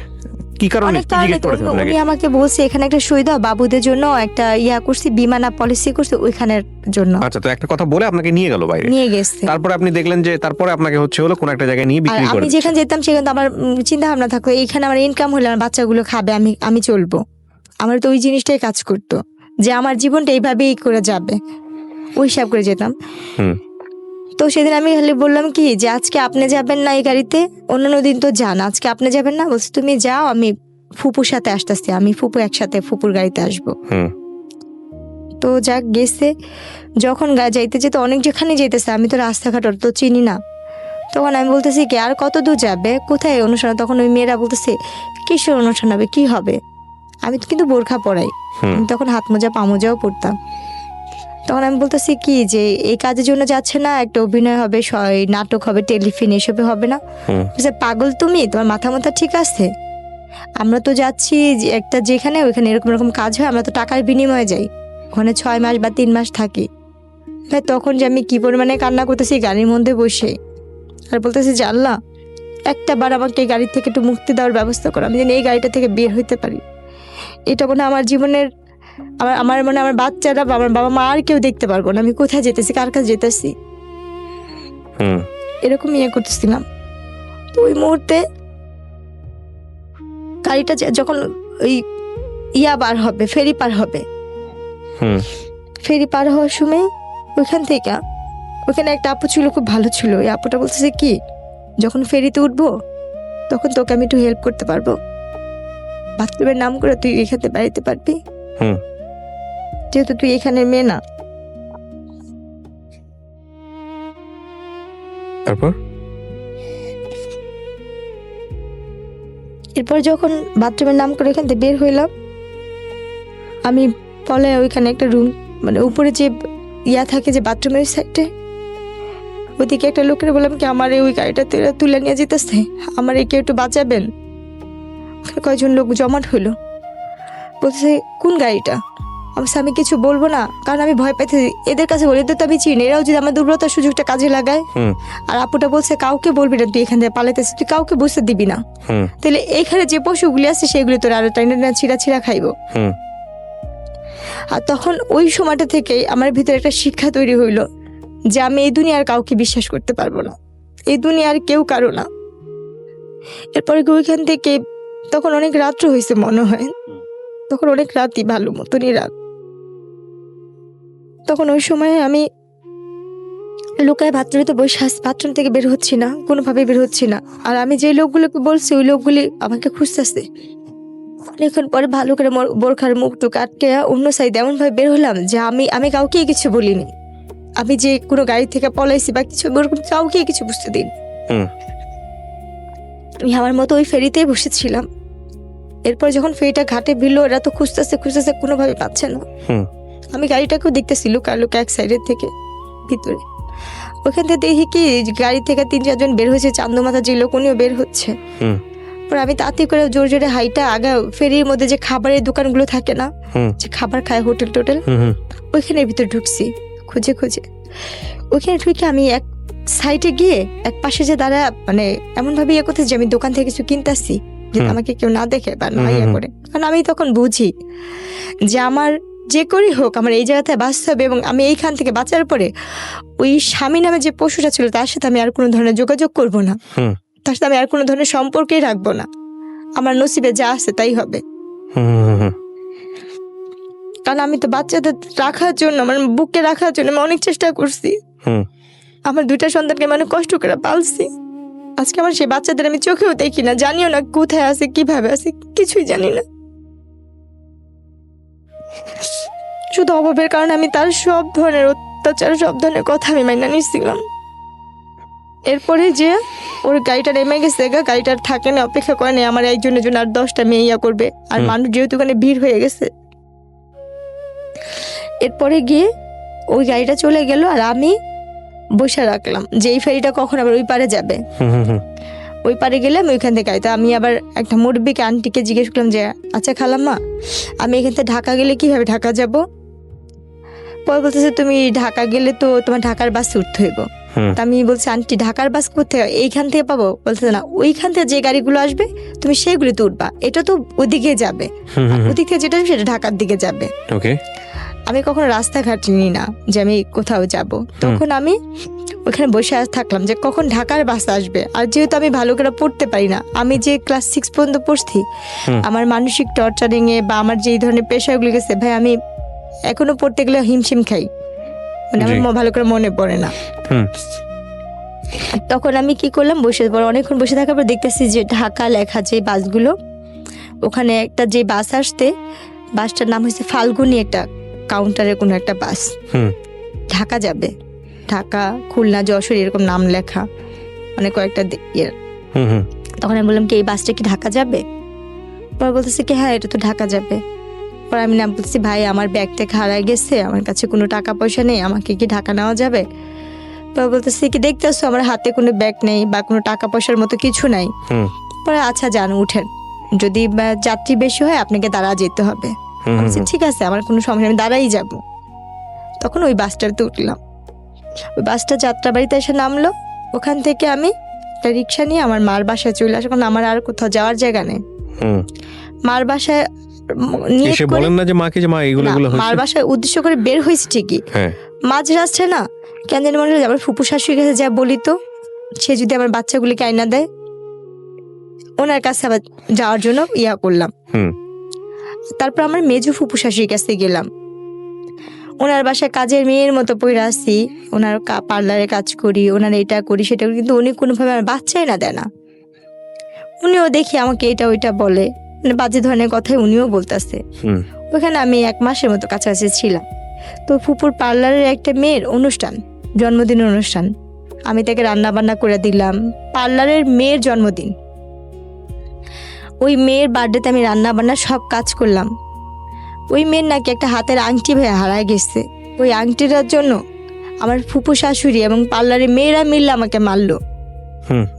কি কারণে অনেক কি কারণে জিজ্ঞেস করেছে আপনাকে? উনি আমাকে বলছে এখানে একটা সই দাও, বাবুদের জন্য একটা করছি, বিমানা পলিসি করছে ওইখানের জন্য। আচ্ছা, তো একটা কথা বলে আপনাকে নিয়ে গেল বাইরে, নিয়ে গেছে। তারপরে আপনি দেখলেন যে তারপরে আপনাকে হচ্ছে হলো কোন একটা জায়গায় নিয়ে আর বিক্রি করে আমি যেখানে যেতাম সেখানে তো আমার চিন্তা ভাবনা থাকতো এইখানে আমার ইনকাম হলে আমার বাচ্চাগুলো খাবে, আমি চলবো। আমার তো ওই জিনিসটাই কাজ করতো যে আমার জীবনটা এইভাবেই করে যাবে, ওই হিসাব করে যেতাম। হুম। তো সেদিন আমি খালি বললাম কি যে আজকে আপনি যাবেন না এই গাড়িতে, অন্যান্য দিন তো যান, আজকে আপনি যাবেন না? বলছে তুমি যাও, আমি ফুপুর সাথে আসতেছি, আমি ফুপু একসাথে ফুপুর গাড়িতে আসবো। হুম। তো যাক গেছে, যখন যাইতে যেতে অনেক যেখানে যেতেছে, আমি তো রাস্তাঘাট তো চিনি না। তখন আমি বলতেছি কি আর কত দূর যাবে, কোথায় অনুষ্ঠান? তখন ওই মেয়েরা বলতেছে কিসের অনুষ্ঠান হবে, কি হবে? আমি তো কিন্তু বোরখা পরাই, আমি তখন হাত মোজা পা মোজাও পরতাম। তখন আমি বলতেছি কি যে এই কাজের জন্য যাচ্ছে না, একটা অভিনয় হবে, নাটক হবে, টেলিফিল্ম, এসবে হবে না? বলছে পাগল তুমি, তোমার মাথা মাথা ঠিক আছে? আমরা তো যাচ্ছি একটা যেখানে ওইখানে এরকম এরকম কাজ হয়, আমরা তো টাকার বিনিময়ে যাই, ওখানে 6 মাস বা 3 মাস থাকি। ভাই তখন যে আমি কি পরিমাণে কান্না করতেছি গাড়ির মধ্যে বসে, আর বলতেছি যে আল্লাহ একটা বার আমাকে এই গাড়ি থেকে একটু মুক্তি দেওয়ার ব্যবস্থা করো, আমি যেন এই গাড়িটা থেকে বের হইতে পারি। এটা মনে হয় আমার জীবনের, আমার মানে আমার বাচ্চারা বা আমার বাবা মা আর কেউ দেখতে পারবো না আমি কোথায় যেতেছি, কার কাছে যেতেছি, এরকম করতেছিলাম। তো ওই মুহূর্তে গাড়িটা যখন ওই বার হবে, ফেরি পার হবে, ফেরি পার হওয়ার সময় ওইখান থেকে ওখানে একটা আপু ছিল, খুব ভালো ছিল। ওই আপুটা বলতেছে কি যখন ফেরিতে উঠবো তখন তোকে আমি একটু হেল্প করতে পারবো, বাথরুমের নাম করে তুই এখানে বেড়াইতে পারবি, যেহেতু তুই এখানে মেয়ে না। তারপর এরপর যখন বাথরুমের নাম করে এখান থেকে বের হইলাম, আমি পলে ওইখানে একটা রুম, মানে উপরে যে থাকে যে বাথরুমের সাইডে, ওইদিকে একটা লোকের বললাম কি আমার ওই গাড়িটা তুলে নিয়ে যেতেছে, আমার কেউ একটু বাঁচাবেন। কয়েকজন লোক জমাট হইলো, বলছে কোন গাড়িটা? আমি কিছু বলবো না, কারণ আমি ভয় পাইতেছি। এদের কাছে বলি এদের তো আমি চিনি, এরাও যদি আমার দুর্বলতার সুযোগটা কাজে লাগায়। আর আপুটা বলছে কাউকে বলবি না, তুই এখান থেকে পালাইতেছিস, তুই কাউকে বুঝতে দিবি না, তাহলে এইখানে যে পশুগুলি আছে সেগুলি তোর আরো ছিঁড়া ছিঁড়া খাইবো। আর তখন ওই সময়টা থেকেই আমার ভিতরে একটা শিক্ষা তৈরি হইলো যে আমি এই দুনিয়ার কাউকে বিশ্বাস করতে পারবো না, এই দুনিয়ার কেউ কারো না। এরপরে ওইখান থেকে তখন অনেক রাত্র হয়েছে মনে হয়, তখন অনেক রাতই, ভালো মতনই রাত। তখন ওই সময় আমি লুকায় বাথরুমে তো বসে আসছি, বাথরুম থেকে বের হচ্ছি না, কোনোভাবে বের হচ্ছি না। আর আমি যে লোকগুলোকে বলছি ওই লোকগুলি আমাকে খুঁজতেছে। অনেকক্ষণ পরে ভালো করে বোরখার মুখ টুক আটকে অন্য সাইডে এমনভাবে বের হলাম যে আমি কাউকে কিছু বলিনি, আমি যে কোনো গাড়ি থেকে পলাইছি বা কিছু কাউকে কিছু বুঝতে দিন। আমি আমার মতো ওই ফেরিতেই বসেছিলাম। এরপর যখন ফেরিটা ঘাটে ভিড়লো, ওরা তো খুঁজতেছে কোনোভাবে পাচ্ছে না। আমি গাড়িটাকেও দেখতেছি লুকা এক সাইডের থেকে ভিতরে। ওখান থেকে দেখি কি গাড়ি থেকে 3-4 জন বের হয়েছে, চান্দমাথা যে লোক উনিও বের হচ্ছে। পরে আমি তাড়াতাড়ি করে জোরে জোরে হাইটা আগা ফেরির মধ্যে যে খাবারের দোকানগুলো থাকে না, যে খাবার খায় হোটেল টোটেল, ওইখানের ভিতরে ঢুকছি খুঁজে খুঁজে। ওইখানে ঢুকে আমি এক সাইডে গিয়ে এক পাশে যে দাঁড়া, মানে এমন ভাবে করতেছি যে আমি দোকান থেকে কিছু কিনতেছি, যে আমাকে কেউ না দেখে বা না করে। কারণ আমি তখন বুঝি যে আমার যে করেই হোক আমার এই জায়গাতে বাঁচতে হবে, এবং আমি এইখান থেকে বাঁচার পরে ওই স্বামী নামে যে পশুটা ছিল তার সাথে আমি আর কোনো ধরনের যোগাযোগ করব না, তার সাথে আমি আর কোনো ধরনের সম্পর্কেই রাখবো না। আমার নসিবে যা আছে তাই হবে। কারণ আমি তো বাচ্চাদের রাখার জন্য, আমার বুকে রাখার জন্য আমি অনেক চেষ্টা করছি। আমার 2টা সন্তানকে মানে কষ্ট করে পালছি। আজকে আমার সেই বাচ্চাদের আমি চোখেও দেখি না, জানিও না কোথায় আছে, কিভাবে আছে, কিছুই জানি না। শুধু অভাবের কারণে আমি তার সব ধরনের অত্যাচার, সব ধরনের কথা আমি মাইনা নিচ্ছিলাম। এরপরে যে ওর গাড়িটা নেমে গেছে, গাড়িটার থাকে না, অপেক্ষা করে নেই আমার একজনের জন্য আর 10টা মেয়ে করবে। আর মানুষ যেহেতু ওখানে ভিড় হয়ে গেছে, এরপরে গিয়ে ওই গাড়িটা চলে গেল আর আমি বসে রাখলাম যে এই ফেরিটা কখন আবার ওই পারে যাবে। ওই পারে গেলে আমি ওইখান থেকে গাড়িতে, আমি আবার একটা মুরব্বিকে আন্টিকে জিজ্ঞেস করলাম যে আচ্ছা খালাম্মা, আমি এখান থেকে ঢাকা গেলে কিভাবে ঢাকা যাব? পরে বলতেছে তুমি ঢাকা গেলে তো তোমার ঢাকার বাসে উঠতে হইব। হুম। তা আমি বলছি আন্টি ঢাকার বাস কোথায়, এইখান থেকে পাবো? বলছে না, ওইখান থেকে যে গাড়িগুলো আসবে তুমি সেগুলিতে উঠবা, এটা তো ওদিকে যাবে, আর ওদিক থেকে যেটা আসবে সেটা ঢাকার দিকে যাবে। ওকে। আমি কখনো রাস্তাঘাট নিই না যে আমি কোথাও যাব। তখন আমি ওখানে বসে থাকলাম যে কখন ঢাকার বাস আসবে। আর যেহেতু আমি ভালো করে পড়তে পারি না, আমি যে ক্লাস 6 পর্যন্ত পড়ছি, আমার মানসিক টর্চারিং এ বা আমার যে ধরনের প্রেশারগুলো গেছে ভাই, আমি এখনো পড়তে গেলে হিমশিম খাই, মানে আমার ভালো করে মনে পড়ে না। তখন আমি কি করলাম, বসে পড়ে অনেকক্ষণ বসে থাকার পর দেখতেছি যে ঢাকা লেখা যে বাসগুলো, ওখানে একটা যে বাস আসতে, বাসটার নাম হচ্ছে ফাল্গুনি, একটা কাউন্টারের কোনো একটা বাস, ঢাকা যাবে, ঢাকা খুলনা যশোর এরকম নাম লেখা, মানে কয়েকটা ইয়ে। তখন আমি বললাম কি এই বাসটা কি ঢাকা যাবে? পরে বলতেছে কি হ্যাঁ এটা তো ঢাকা যাবে। পরে আমি নাম বলছি ভাই আমার ব্যাগটা হারাই গেছে, আমার কাছে কোনো টাকা পয়সা নেই, আমাকে কি ঢাকা নেওয়া যাবে? পরে বলতেছে কি দেখতেছো আমার হাতে কোনো ব্যাগ নেই বা কোনো টাকা পয়সার মতো কিছু নাই। পরে আচ্ছা যান উঠেন, যদি যাত্রী বেশি হয় আপনাকে দাঁড়া যেতে হবে। ঠিক আছে আমার কোনো সমস্যা, আমি দাঁড়াই যাব। তখন ওই বাসটাতে উঠলাম, ওই বাসটা যাত্রাবাড়িতে এসে নামলো। ওখান থেকে আমি একটা রিক্সা নিয়ে আমার মার বাসায় চলে আসলাম, কারণ আমার আর কোথাও যাওয়ার জায়গা নেই। মার বাসায় বলেন না যে মাকে যে মা এগুলো মার বাসায় উদ্দেশ্য করে বের হয়েছে ঠিকই, মাঝ রাস্তায় না কেন জানি মনে হয় আমার ফুপু শাশুড়ির কাছে যা বলি তো, সে যদি আমার বাচ্চাগুলিকে আইনা দেয়, ওনার কাছে আবার যাওয়ার জন্য ইয়া করলাম। তারপর আমার মেজো ফুপু শাশুড়ির কাছে গেলাম, ওনার বাসায় কাজের মেয়ের মতো পড়ে আসছি, ওনার পার্লারে কাজ করি, ওনার এটা করি সেটা করি, কিন্তু উনি কোনোভাবে আমার বাচ্চাই না দেয় না। উনিও দেখি আমাকে এটা ওইটা বলে, মানে বাজে ধরনের কথাই উনিও বলতেছে। ওখানে আমি 1 মাসের মতো কাছাকাছি ছিলাম। তো ফুপুর পার্লারের একটা মেয়ের অনুষ্ঠান, জন্মদিনের অনুষ্ঠান, আমি তাকে রান্না বান্না করে দিলাম। পার্লারের মেয়ের জন্মদিন, ওই মেয়ের বার্থডেতে আমি রান্না বান্না সব কাজ করলাম। ওই মেয়ের নাকি একটা হাতের আংটি ভাই হারায় গেছে, ওই আংটিটার জন্য আমার ফুপু শাশুড়ি এবং পার্লারের মেয়েরা মিললে আমাকে মারলো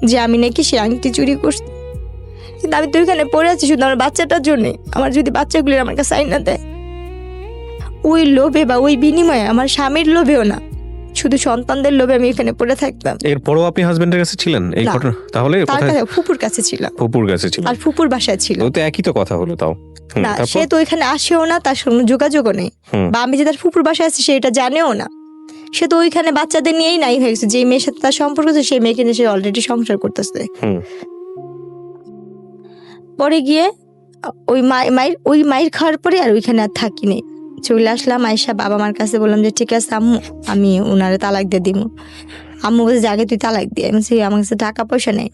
যে আমি নাকি সে আংটি চুরি করছি। কিন্তু আমি তো ওইখানে পড়ে আছি শুধু আমার বাচ্চাটার জন্যে, আমার যদি বাচ্চাগুলি আমার কাছে আইনা দেয়, ওই লোভে বা ওই বিনিময়ে, আমার স্বামীর লোভেও না, শুধু সন্তানদের লোভে আমি এখানে পড়ে থাকতাম। এরপরও আপনি হাজবেন্ডের কাছে ছিলেন এই ঘটনা? তাহলে ফুপুর কাছে ছিলাম। ফুপুর কাছে ছিলেন, আর ফুপুর বাসায় ছিল। তো একই তো কথা হলো। তাও না, সে তো ওইখানে আসেও না, তার সঙ্গে যোগাযোগও নেই, বা আমি যে তার ফুপুর বাসায় আছি সেটা জানেও না। সে তো ওইখানে বাচ্চাদের নিয়েই নাই হয়ে গেছে, যে মেয়ের সাথে তার সম্পর্ক আছে সেই মেয়েকে নিয়ে সে অলরেডি সংসার করতেছে। পরে গিয়ে ওই মায়ের খাওয়ার পরে আর ওইখানে আর থাকিনি, চলে আসলাম। আয়সা বাবা মার কাছে বললাম যে ঠিক আছে আম্মু আমি ওনারে তালাক দিয়ে দিব। আম্মু বলছে আগে তুই তালাক দিয়ে, আমি আমার কাছে টাকা পয়সা নেই।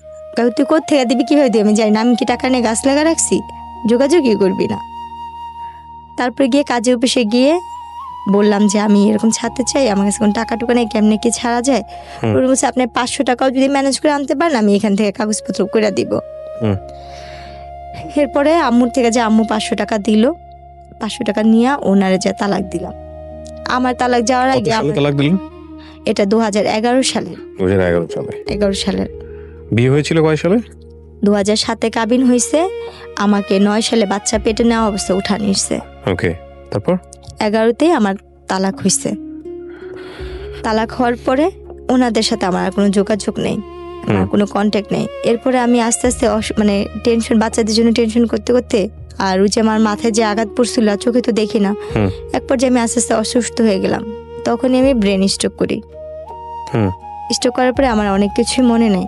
তুই কোথেকে দিবি, কিভাবে দিবি? আমি জানি না, আমি কি টাকা নিয়ে গাছ লাগা রাখছি, যোগাযোগই করবি না। তারপরে গিয়ে কাজে অফিসে গিয়ে বললাম যে আমি এরকম ছাড়তে চাই, আমার কাছে কোনো টাকা টুকা নেই, কেমনে কি ছাড়া যায়? ওরা বলছে আপনি 500 টাকাও যদি ম্যানেজ করে আনতে পারেন আমি এখান থেকে কাগজপত্র করে দিব। এরপরে আম্মুর থেকে যে আম্মু 500 টাকা দিল, 500 টাকা নিয়ে ওনারে যা তালাক দিলাম। আমার তালাক যাওয়ার আগে তালাক দিলেন? এটা 2011 সালে। 11 সালের। বিয়ে হয়েছিল কয় সালে? 2007-এ কাবিন হয়েছে, আমাকে 9 সালে বাচ্চা পেটে নেওয়া অবস্থা উঠা নিচ্ছে। ওকে, তারপর 11-তে আমার তালাক হয়েছে। তালাক হওয়ার পরে ওনাদের সাথে আমার আর কোনো যোগাযোগ নেই, আমার কোনো কন্ট্যাক্ট নেই। এরপরে আমি আস্তে আস্তে মানে টেনশন, বাচ্চাদের জন্য টেনশন করতে করতে, আর ওই যে আমার মাথায় যে আঘাত পড়ছিল চোখে তো দেখি না, এক পর্যায়ে আমি আস্তে আস্তে অসুস্থ হয়ে গেলাম। তখনই আমি ব্রেন স্ট্রোক করি। স্ট্রোক করার পরে আমার অনেক কিছুই মনে নেই।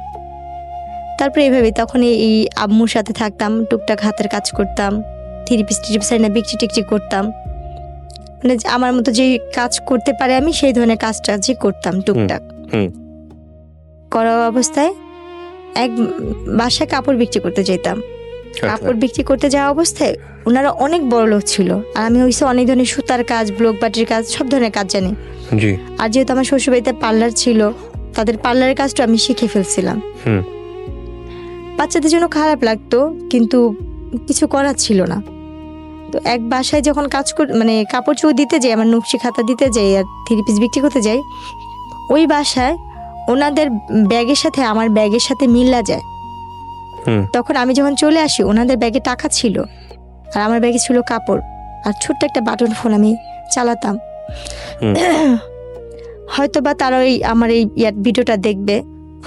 তারপরে এইভাবে তখন এই আম্মুর সাথে থাকতাম, টুকটাক হাতের কাজ করতাম, থিরিপিস না বিকচি টিকচি করতাম, মানে আমার মতো যে কাজ করতে পারে আমি সেই ধরনের কাজটা যে করতাম টুকটাক। করা অবস্থায় এক বাসায় কাপড় বিক্রি করতে যেতাম। কাপড় বিক্রি করতে যাওয়া অবস্থায় ওনারা অনেক বড় লোক ছিল, আর আমি হইছে অনেক ধরনের সুতার কাজ, ব্লক বাটির কাজ, সব ধরনের কাজ জানি। আর যেহেতু আমার শ্বশুরবাড়িতে পার্লার ছিল, তাদের পার্লারের কাজটা আমি শিখে ফেলছিলাম। বাচ্চাদের জন্য খারাপ লাগতো, কিন্তু কিছু করার ছিল না। তো এক বাসায় যখন কাজ মানে কাপড় চোপড় দিতে যাই, আমার নকশি খাতা দিতে যাই আর থ্রি-পিস বিক্রি করতে যাই, ওই বাসায় ওনাদের ব্যাগের সাথে আমার ব্যাগের সাথে মিল্লা যায়। তখন আমি যখন চলে আসি ওনাদের ব্যাগে টাকা ছিল আর আমার ব্যাগে ছিল কাপড় আর ছোট্ট একটা বাটন ফোন আমি চালাতাম। হয়তো বা তারা ওই আমার এই ভিডিওটা দেখবে,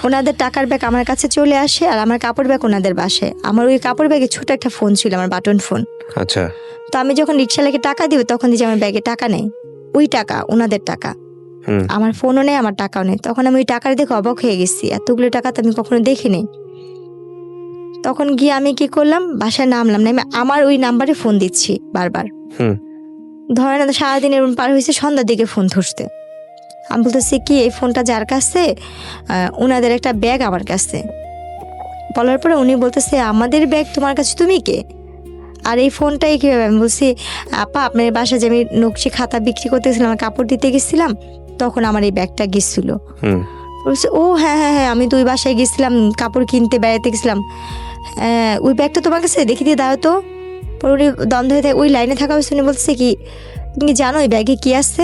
ওনাদের টাকার ব্যাগ আমার কাছে চলে আসে আর আমার কাপড় ব্যাগ ওনাদের বাসায়। আমার ওই কাপড় ব্যাগে ছোট একটা ফোন ছিল, আমার বাটন ফোন। আচ্ছা, তো আমি যখন রিক্সাওয়ালাকে টাকা দিব তখন দিয়েছি আমার ব্যাগে টাকা নেই, ওই টাকা ওনাদের টাকা। হুম। আমার ফোনও নেই, আমার টাকাও নেই। তখন আমি ওই টাকার দেখে অবাক হয়ে গেছি, এতগুলো টাকা তো আমি কখনো দেখিনি। তখন গিয়ে আমি কি করলাম, বাসায় নামলাম না, আমি আমার ওই নাম্বারে ফোন দিচ্ছি বারবার। হুম। ধরেন সারাদিন এরকম পার হয়েছে, সন্ধ্যার দিকে ফোন ধরতে। আমি বলতেছি কি এই ফোনটা যার কাছে, ওনাদের একটা ব্যাগ আমার কাছে। বলার পরে উনি বলতেছে আমাদের ব্যাগ তোমার কাছে, তুমি কে? আর এই ফোনটাই কীভাবে? আমি বলছি আপা আপনার বাসায় যে আমি নকশি খাতা বিক্রি করতেছিলাম, আমার কাপড় দিতে গেছিলাম, তখন আমার এই ব্যাগটা গেছিলো। বলছে ও হ্যাঁ হ্যাঁ হ্যাঁ, আমি তো ওই বাসায় গেছিলাম, কাপড় কিনতে বেড়াতে গেছিলাম, ওই ব্যাগটা তোমার কাছে, দেখি দিয়ে দাও তো। পরে উনি দ্বন্দ্ব হয়ে থাকে, ওই লাইনে থাকা হয়েছে। উনি বলছে কি তুমি জানো ওই ব্যাগে কি আছে?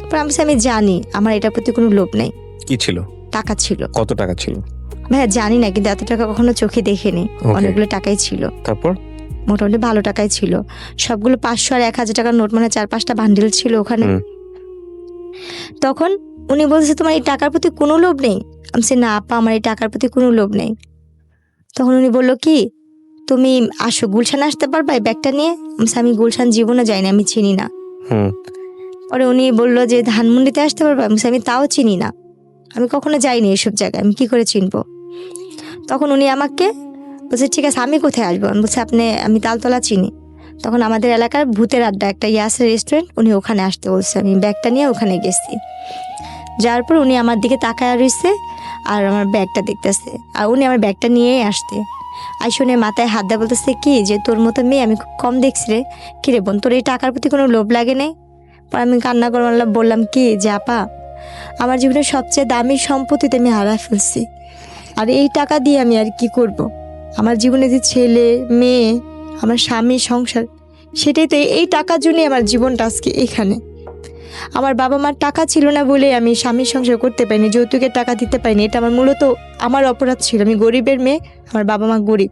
পরে আমি বলছি আমি জানি, আমার এটার প্রতি কোনো লোভ নেই। কি ছিল? টাকা ছিল। কত টাকা ছিল? ভাইয়া জানি না, কিন্তু এত টাকা কখনো চোখে দেখিনি। Okay. অনেকগুলো টাকাই ছিল, তারপর? মোটামুটি ভালো টাকাই ছিল। সবগুলো 500 আর 1000 টাকার নোট, মানে 4-5টা বান্ডিল ছিল ওখানে। তখন উনি বলছে তোমার এই টাকার প্রতি কোনো লোভ নেই? আমি বলছি না আপা, আমার এই টাকার প্রতি কোনো লোভ নেই। তখন উনি বললো কি তুমি আসো, গুলশান আসতে পারবা এই ব্যাগটা নিয়ে? আমি বলছি, আমি গুলশান জীবনে যাইনি, আমি চিনি না। পরে উনি বললো যে ধানমন্ডিতে আসতে পারবা? আমি বলছি, আমি তাও চিনি না, আমি কখনো যাইনি এসব জায়গায়, আমি কি করে চিনবো? তখন উনি আমাকে বলছে ঠিক আছে আমি কোথায় আসবো? আমি বলছি আমি তালতলা চিনি। তখন আমাদের এলাকার ভূতের আড্ডা একটা ইয়াসের রেস্টুরেন্ট, উনি ওখানে আসতে বলছে। আমি ব্যাগটা নিয়ে ওখানে গেছি, যার পর উনি আমার দিকে তাকায় রয়েছে আর আমার ব্যাগটা দেখতেছে, আর উনি আমার ব্যাগটা নিয়েই আসতে। আর শুনে মাথায় হাত দেয়, বলতেছে কি যে তোর মতো মেয়ে আমি খুব কম দেখছি রে, কিরে বোন তোর এই টাকার প্রতি কোনো লোভ লাগে নেই? পর আমি কান্না করে বললাম কি যে আপা, আমার জীবনের সবচেয়ে দামি সম্পত্তিতে আমি হারায় ফেলছি, আর এই টাকা দিয়ে আমি আর কি করব? আমার জীবনে যে ছেলে মেয়ে, আমার স্বামী, সংসার, সেটাই তো, এই টাকার জন্যই আমার জীবনটা আজকে এখানে। আমার বাবা মার টাকা ছিল না বলে আমি স্বামীর সংসার করতে পারিনি, যৌতুকের টাকা দিতে পারিনি। এটা আমার মূলত আমার অপরাধ ছিল, আমি গরিবের মেয়ে, আমার বাবা মা গরিব।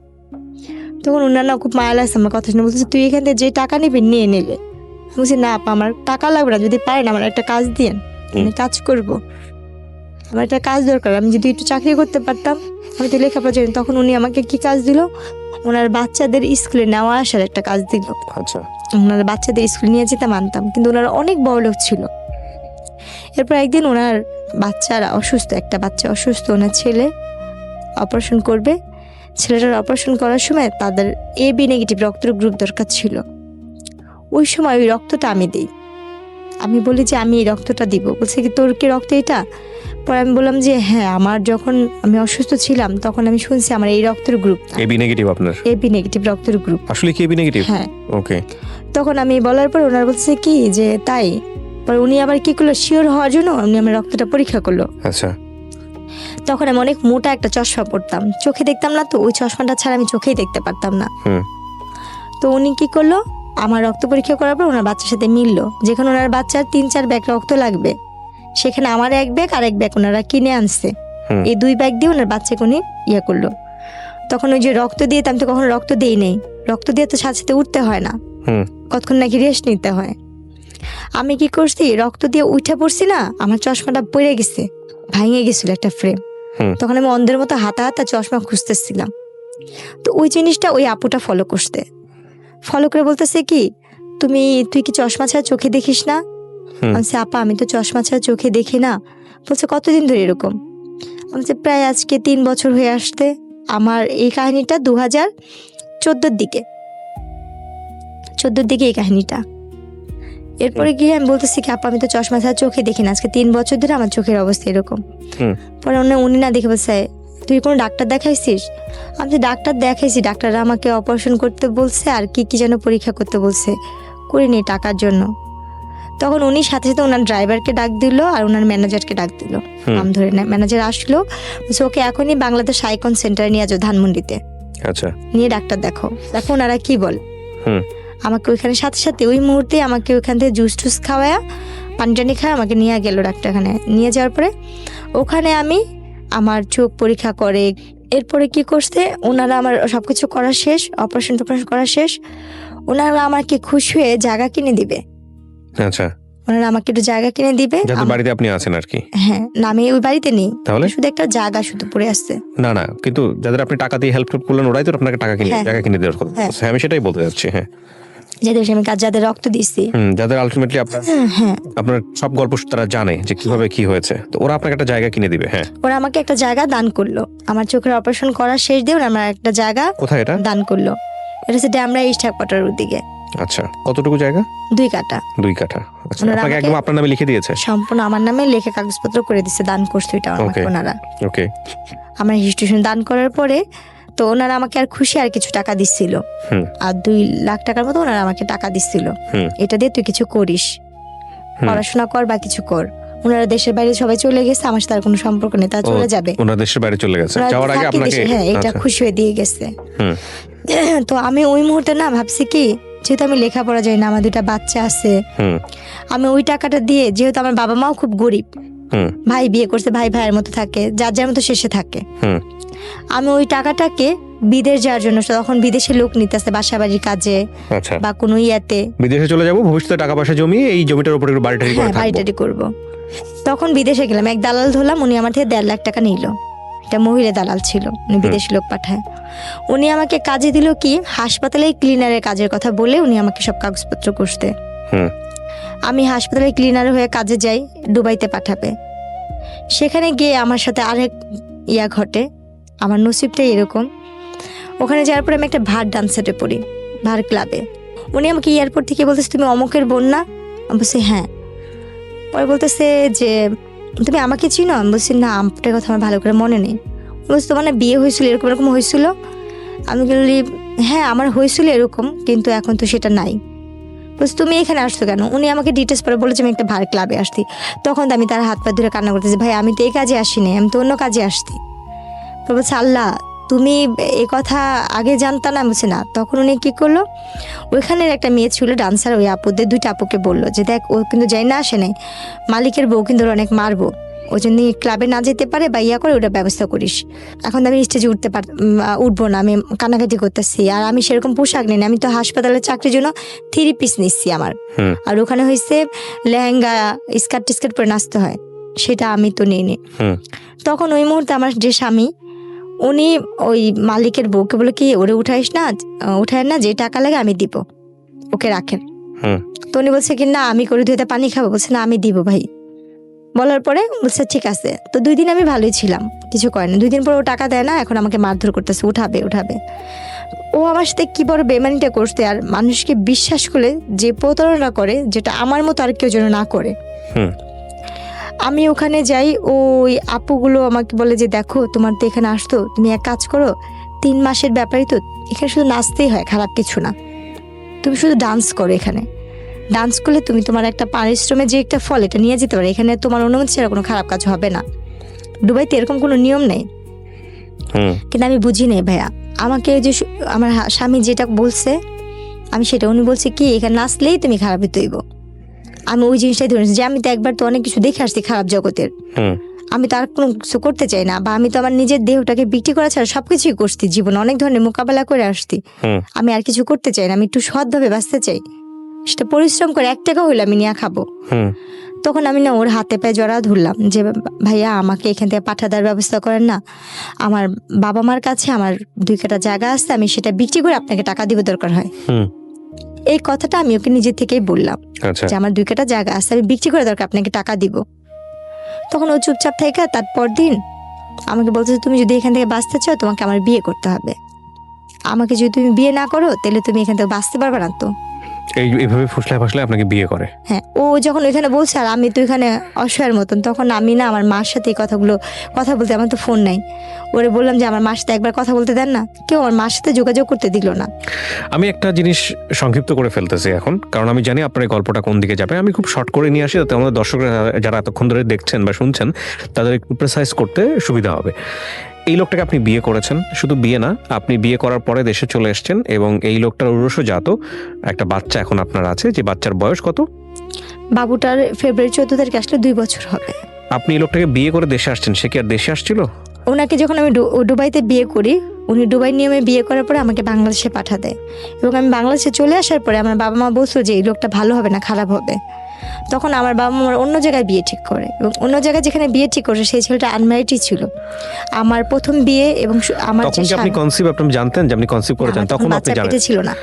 তখন ওনারা খুব মায়া লাগছে আমার কথা শুনে, বলছে তুই এখান থেকে যে টাকা নিবি নিয়ে নেবে। আমি বলছি না আপা, আমার টাকা লাগবে না, যদি পারেন আমার একটা কাজ দিয়েন, আমি কাজ করব, আমার একটা কাজ দরকার, আমি যদি একটু চাকরি করতে পারতাম, আমি তো লেখাপড়া জানি। তখন উনি আমাকে কি কাজ দিল, ওনার বাচ্চাদের স্কুলে নেওয়া আসার একটা কাজ দিল। আচ্ছা। ওনার বাচ্চাদের স্কুলে নিয়ে যেতে মানতাম, কিন্তু ওনারা অনেক বড় লোক ছিল। এরপর একদিন ওনার বাচ্চারা অসুস্থ, একটা বাচ্চা অসুস্থ, ওনার ছেলে অপারেশন করবে। ছেলেটার অপারেশন করার সময় তাদের AB নেগেটিভ রক্তের গ্রুপ দরকার ছিল। ওই সময় ওই রক্তটা আমি দিই। আমি বলি যে আমি এই রক্তটা দিব। বলছে কি তোর কি রক্ত এটা? পরে আমি বললাম যে হ্যাঁ, আমার যখন আমি অসুস্থ ছিলাম তখন আমি শুনছি আমার এই রক্তের গ্রুপ। AB নেগেটিভ আপনার? AB নেগেটিভ রক্তের গ্রুপ। আসলে কি AB নেগেটিভ? হ্যাঁ। ওকে। তখন আমি বলার পর ওনার বলছে কি যে তাই। পরে উনি আবার কি করলো, শিওর হওয়ার জন্য উনি আমার রক্তটা পরীক্ষা করলো। আচ্ছা। তখন আমি অনেক মোটা একটা চশমা পরতাম, চোখে দেখতাম না, তো ওই চশমাটা ছাড়া আমি চোখেই দেখতে পারতাম না। তো উনি কি করলো, আমার রক্ত পরীক্ষা করার পর ওনার বাচ্চার সাথে মিললো, যেখানে ওনার বাচ্চার 3-4 ব্যাগ রক্ত লাগবে, সেখানে আমার 1 ব্যাগ আর 1 ব্যাগ ওনারা কিনে আনছে। এই 2 ব্যাগ দিয়ে ওনার বাচ্চাকে উনি ইয়ে করলো। তখন ওই যে রক্ত দিয়ে, আমি তো কখনো রক্ত দিই নেই, রক্ত দিয়ে তো সাথে সাথে উঠতে হয় না, কতক্ষণ নাকি রেস্ট নিতে হয়। আমি কি করছি, রক্ত দিয়ে উঠে পড়ছি না, আমার চশমাটা পড়ে গেছে, ভাঙে গেছিল একটা ফ্রেম। তখন আমি অন্ধের মতো হাতা হাতা চশমা খুঁজতেছিলাম। তো ওই জিনিসটা ওই আপুটা ফলো করে বলতেছে কি তুই কি চশমা ছাড়া চোখে দেখিস না? আমি আপা আমি তো চশমা ছাড়া চোখে দেখি না। বলছে কতদিন ধরে এরকম? আমি প্রায় আজকে 3 বছর হয়ে আসতে। আমার এই কাহিনীটা 2014 দিকে এই কাহিনীটা। এরপরে গিয়ে আমি বলতেছি কি আপা আমি তো চশমা ছাড়া চোখে দেখি না, আজকে 3 বছর ধরে আমার চোখের অবস্থা এরকম। পরে উনি না দেখে বলছে তুই কোনো ডাক্তার দেখাইছিস? আমি ডাক্তার দেখাইছি, ডাক্তাররা আমাকে অপারেশন করতে বলছে আর কি যেন পরীক্ষা করতে বলছে, করিনি টাকার জন্য। তখন উনি সাথে সাথে ওনার ড্রাইভারকে ডাক দিল আর ওনার ম্যানেজারকে ডাক দিল, নাম ধরে না। ম্যানেজার আসলো, বলছে ওকে এখনই বাংলাদেশ আইকন সেন্টারে নিয়ে যাও ধানমন্ডিতে। আচ্ছা। নিয়ে ডাক্তার দেখো ওনারা কি বল। আমাকে ওইখানে সাথে সাথে ওই মুহূর্তে আমাকে ওইখান থেকে জুস টুস খাওয়ায়া পানি টানি খাওয়া আমাকে নিয়ে গেল ডাক্তারখানে। নিয়ে যাওয়ার পরে ওখানে আমি আমার চোখ পরীক্ষা করে, এরপরে কি করছে ওনারা আমার সবকিছু করা শেষ, অপারেশন করা শেষ, ওনারা আমাকে খুশি হয়ে জায়গা কিনে দিবে। আচ্ছা। ওনারা আমাকে একটু জায়গা কিনে দিবে। যাদের বাড়িতে আপনি আছেন আর কি? হ্যাঁ, না আমি ওই বাড়িতে নেই, তাহলে শুধু একটা জায়গা শুধু পড়ে আসছে। না না, কিন্তু যাদের আপনি টাকা দিয়ে হেল্প করলেন ওরাই তো আপনাকে টাকা কিনে হ্যাঁ। জায়গা কিনে দেওয়ার কথা হ্যাঁ। বলছে। আমি সেটাই বলতে যাচ্ছি। হ্যাঁ, যাদের আমি কাজ, যাদের রক্ত দিচ্ছি, যাদের আলটিমেটলি আপনার হ্যাঁ, আপনার সব গল্প তারা জানে যে কিভাবে কি হয়েছে, তো ওরা আপনাকে একটা জায়গা কিনে দিবে। হ্যাঁ, ওরা আমাকে একটা জায়গা দান করলো। আমার চোখের অপারেশন করার শেষ দিয়ে ওরা আমার একটা জায়গা কোথায় এটা? দান করলো। এটা হচ্ছে ড্যামরা ইস্টাক পাটার দিকে। আচ্ছা, কতটুকু জায়গা? 2 কাঠা। 2 কাঠা। আচ্ছা, ওনারা আপনাকে আমাকে- একদম আপনার নামে লিখে দিয়েছে? সম্পূর্ণ আমার নামে লেখে কাগজপত্র করে দিচ্ছে, দান করছে ওইটা আমাকে Okay. ওনারা। ওকে। আমার হিস্ট্রিশন দান করার পরে তো ওনারা আমাকে আর খুশি আর কিছু টাকা দিচ্ছিল, হুম। আর 2 লাখ টাকার মতো ওনারা আমাকে টাকা দিচ্ছিল। হুম। এটা দিয়ে তুই কিছু করিস, পড়াশোনা কর বা কিছু কর। ওনারা দেশের বাইরে সবাই চলে গেছে, আমার সাথে আর কোনো সম্পর্ক নেই, তারা চলে যাবে। ওনার দেশের বাইরে চলে গেছে, ওনারা যাওয়ার আগে থাকে আপনাকে? দেশে, হ্যাঁ, এটা আচ্ছা। খুশি হয়ে দিয়ে গেছে। হুম। তো আমি ওই মুহূর্তে না ভাবছি কি, যেহেতু আমি লেখাপড়া যাই না, আমার 2টা বাচ্চা আছে, হুম। আমি ওই টাকাটা দিয়ে, যেহেতু আমার বাবা মাও খুব গরিব, হুম। ভাই বিয়ে করছে, ভাই ভাইয়ের মতো থাকে, যার যার মতো শেষে থাকে, হুম। আমি ওই টাকাটাকে বিদেশ যাওয়ার জন্য, তখন বিদেশে লোক নিতেছে বাসা বাড়ির কাজে আচ্ছা, বা কোনো ইয়াতে, বিদেশে চলে যাব, ভবিষ্যতে টাকা পয়সা জমিয়ে এই জমিটার উপরে একটু বাড়ি টাড়ি করে হ্যাঁ, থাকবো। বাড়িটারি করবো। তখন বিদেশে গেলাম, এক দালাল ধরলাম, উনি আমার থেকে 1.5 লাখ টাকা নিল। এটা মহিলা দালাল ছিল, উনি বিদেশি লোক পাঠায়। উনি আমাকে কাজে দিল কি, হাসপাতালে ক্লিনারের কাজের কথা বলে উনি আমাকে সব কাগজপত্র করতে। হুম। আমি হাসপাতালে ক্লিনার হয়ে কাজে যাই, দুবাইতে পাঠাবে। সেখানে গিয়ে আমার সাথে আরেক ইয়া ঘটে, আমার নসিবটাই এরকম। ওখানে যাওয়ার পরে আমি একটা ভার ডান্সারে পড়ি, ভার ক্লাবে। উনি আমাকে এয়ারপোর্ট থেকে বলতেছে, তুমি অমুকের বোন না? আমি বলছি হ্যাঁ। পরে বলতেছে যে তুমি আমাকে চিনো? আমি বলছি না, আপনার কথা আমার ভালো করে মনে নেই। বলছি তোমার না বিয়ে হয়েছিল, এরকম এরকম হয়েছিল? আমি বলি হ্যাঁ আমার হয়েছিল এরকম, কিন্তু এখন তো সেটা নাই। বলছি তুমি এখানে আসছো কেন? উনি আমাকে ডিটেলস পরে বলেছে আমি একটা ভার ক্লাবে আসছি। তখন তো আমি তার হাত পা ধরে কান্না করতেছি, ভাই আমি তো এই কাজে আসিনি, আমি তো অন্য কাজে আসছি। তো বলছে আল্লাহ, তুমি এই কথা আগে জানতা না? বলছে না। তখন উনি কি করলো, ওইখানের একটা মেয়ে ছিল ডান্সার, ওই আপুদের 2টা আপুকে বললো যে দেখ ও কিন্তু যাই না আসে নাই, মালিকের বউ কিন্তু ওর অনেক মারবো, ওই জন্য ক্লাবে না যেতে পারে বা ইয়া করে ওটা ব্যবস্থা করিস। এখন তো আমি স্টেজে উঠবো না, আমি কান্নাকাটি করতেছি, আর আমি সেরকম পোশাক নিই না, আমি তো হাসপাতালের চাকরির জন্য 3 পিস নিচ্ছি আমার। হুম। আর ওখানে হয়েছে লেহেঙ্গা স্কার্ট টিস্কার্ট পরে নাচতে হয়, সেটা আমি তো নিইনি। হুম। তখন ওই মুহূর্তে আমার যে স্বামী, উনি ওই মালিকের বউকে বলে কি ওরে উঠাইস না, উঠায় না, যে টাকা লাগে আমি দিব, ওকে রাখেন। হুম। তো উনি বলছে কি না আমি করে ধুয়ে পানি খাবো? বলছে না আমি দিব ভাই। বলার পরে বলছে ঠিক আছে। তো 2 দিন আমি ভালোই ছিলাম, কিছু করে না। 2 দিন পর ও টাকা দেয় না, এখন আমাকে মারধর করতেছে, উঠাবে উঠাবে। ও আমার সাথে কি বড় বেমানিটা করতে, আর মানুষকে বিশ্বাস করে যে প্রতারণা করে, যেটা আমার মতো আর কেউ যেন না করে। হুম। আমি ওখানে যাই, ওই আপুগুলো আমাকে বলে যে দেখো তোমার তো এখানে আসতো, তুমি এক কাজ করো, 3 মাসের ব্যাপারই তো, এখানে শুধু নাচতেই হয়, খারাপ কিছু না, তুমি শুধু ডান্স করো। এখানে ডান্স করলে তুমি তোমার একটা পারিশ্রমের যে একটা ফল, এটা নিয়ে যেতে পারো, এখানে তোমার অনুমতি ছাড়া কোনো খারাপ কাজ হবে না। দুবাইতে এরকম কোনো নিয়ম নেই। হুম। কিন্তু আমি বুঝি নাই ভাইয়া, আমাকে ওই যে আমার স্বামী যেটা বলছে আমি সেটা, উনি বলছে কি এখানে নাচলেই তুমি খারাপ হইব। আমি ওই জিনিসটাই ধরে নিয়েছি যে আমি তো একবার তো অনেক কিছু দেখে আসছি খারাপ জগতের, হুম। আমি তো আর কোনো কিছু করতে চাই না, বা আমি তো আমার নিজের দেহটাকে বিক্রি করা ছাড়া সবকিছুই করছি, জীবনে অনেক ধরনের মোকাবেলা করে আসছি, হুম। আমি আর কিছু করতে চাই না, আমি একটু সৎভাবে বাঁচতে চাই, সেটা পরিশ্রম করে 1 টাকা হইলে আমি নিয়ে খাবো। হুম। তখন আমি না ওর হাতে পায়ে জড়া ধরলাম যে ভাইয়া আমাকে এখান থেকে পাঠা দেওয়ার ব্যবস্থা করেন না, আমার বাবা মার কাছে আমার 2 কাঠা জায়গা আছে, আমি সেটা বিক্রি করে আপনাকে টাকা দিব দরকার হয়। হুম। এই কথাটা আমি ওকে নিজে থেকেই বললাম আচ্ছা। যে আমার 2 কাঠা জায়গা আছে, আমি বিক্রি করে দরকার আপনাকে টাকা দিব। তখন ও চুপচাপ থেকে তারপর দিন আমাকে বলছে তুমি যদি এখান থেকে বাঁচতে চাও তোমাকে আমার বিয়ে করতে হবে, আমাকে যদি তুমি বিয়ে না করো তাহলে তুমি এখান থেকে বাঁচতে পারবে না। তো এইভাবে ফুসলায় ফাসলায় আপনাকে বিয়ে করে? হ্যাঁ, ও যখন ওইখানে বলছে আর আমি তো এখানে অসহায়ের মতন, তখন আমি না আমার মার সাথে এই কথাগুলো কথা বলতে, আমার তো ফোন নাই, ওরে বললাম যে আমার মার সাথে একবার কথা বলতে দেন না, কেউ আমার মার সাথে যোগাযোগ করতে দিল না। আমি একটা জিনিস সংক্ষিপ্ত করে ফেলতেছি এখন, কারণ আমি জানি আপনার এই গল্পটা কোন দিকে যাবে। আমি খুব শর্ট করে নিয়ে আসি, যাতে আমাদের দর্শকরা যারা এতক্ষণ ধরে দেখছেন বা শুনছেন তাদের একটু প্রেসাইজ করতে সুবিধা হবে। এই লোকটাকে আপনি বিয়ে করেছেন, শুধু বিয়ে না, আপনি বিয়ে করার পরে দেশে চলে এসেছেন, এবং এই লোকটার ঔরসজাত একটা বাচ্চা এখন আপনার আছে, যে বাচ্চার বয়স কত? বাবুটার ফেব্রুয়ারি 14 তারিখে আসলে 2 বছর হবে। আপনি এই লোকটাকে বিয়ে করে দেশে আসছেন, সে কি আর দেশে আসছিল? ওনাকে যখন আমি দুবাইতে বিয়ে করি, উনি দুবাই নিয়মে বিয়ে করার পরে আমাকে বাংলাদেশে পাঠা দেয়, এবং আমি বাংলাদেশে চলে আসার পরে আমার বাবা মা বলছিল যে এই লোকটা ভালো হবে না খারাপ হবে, তখন আমার বাবা মা আমার অন্য জায়গায় বিয়ে ঠিক করে, এবং অন্য জায়গায় যেখানে বিয়ে ঠিক করছে সেই ছেলেটা আনম্যারিডই ছিল। আমার প্রথম বিয়ে এবং আমার তখন কি আপনি কনসিভ আপনি জানতেন যে আপনি কনসিভ করেছেন? তখন আপনি বাচ্চা জানেন? পেটে ছিল না।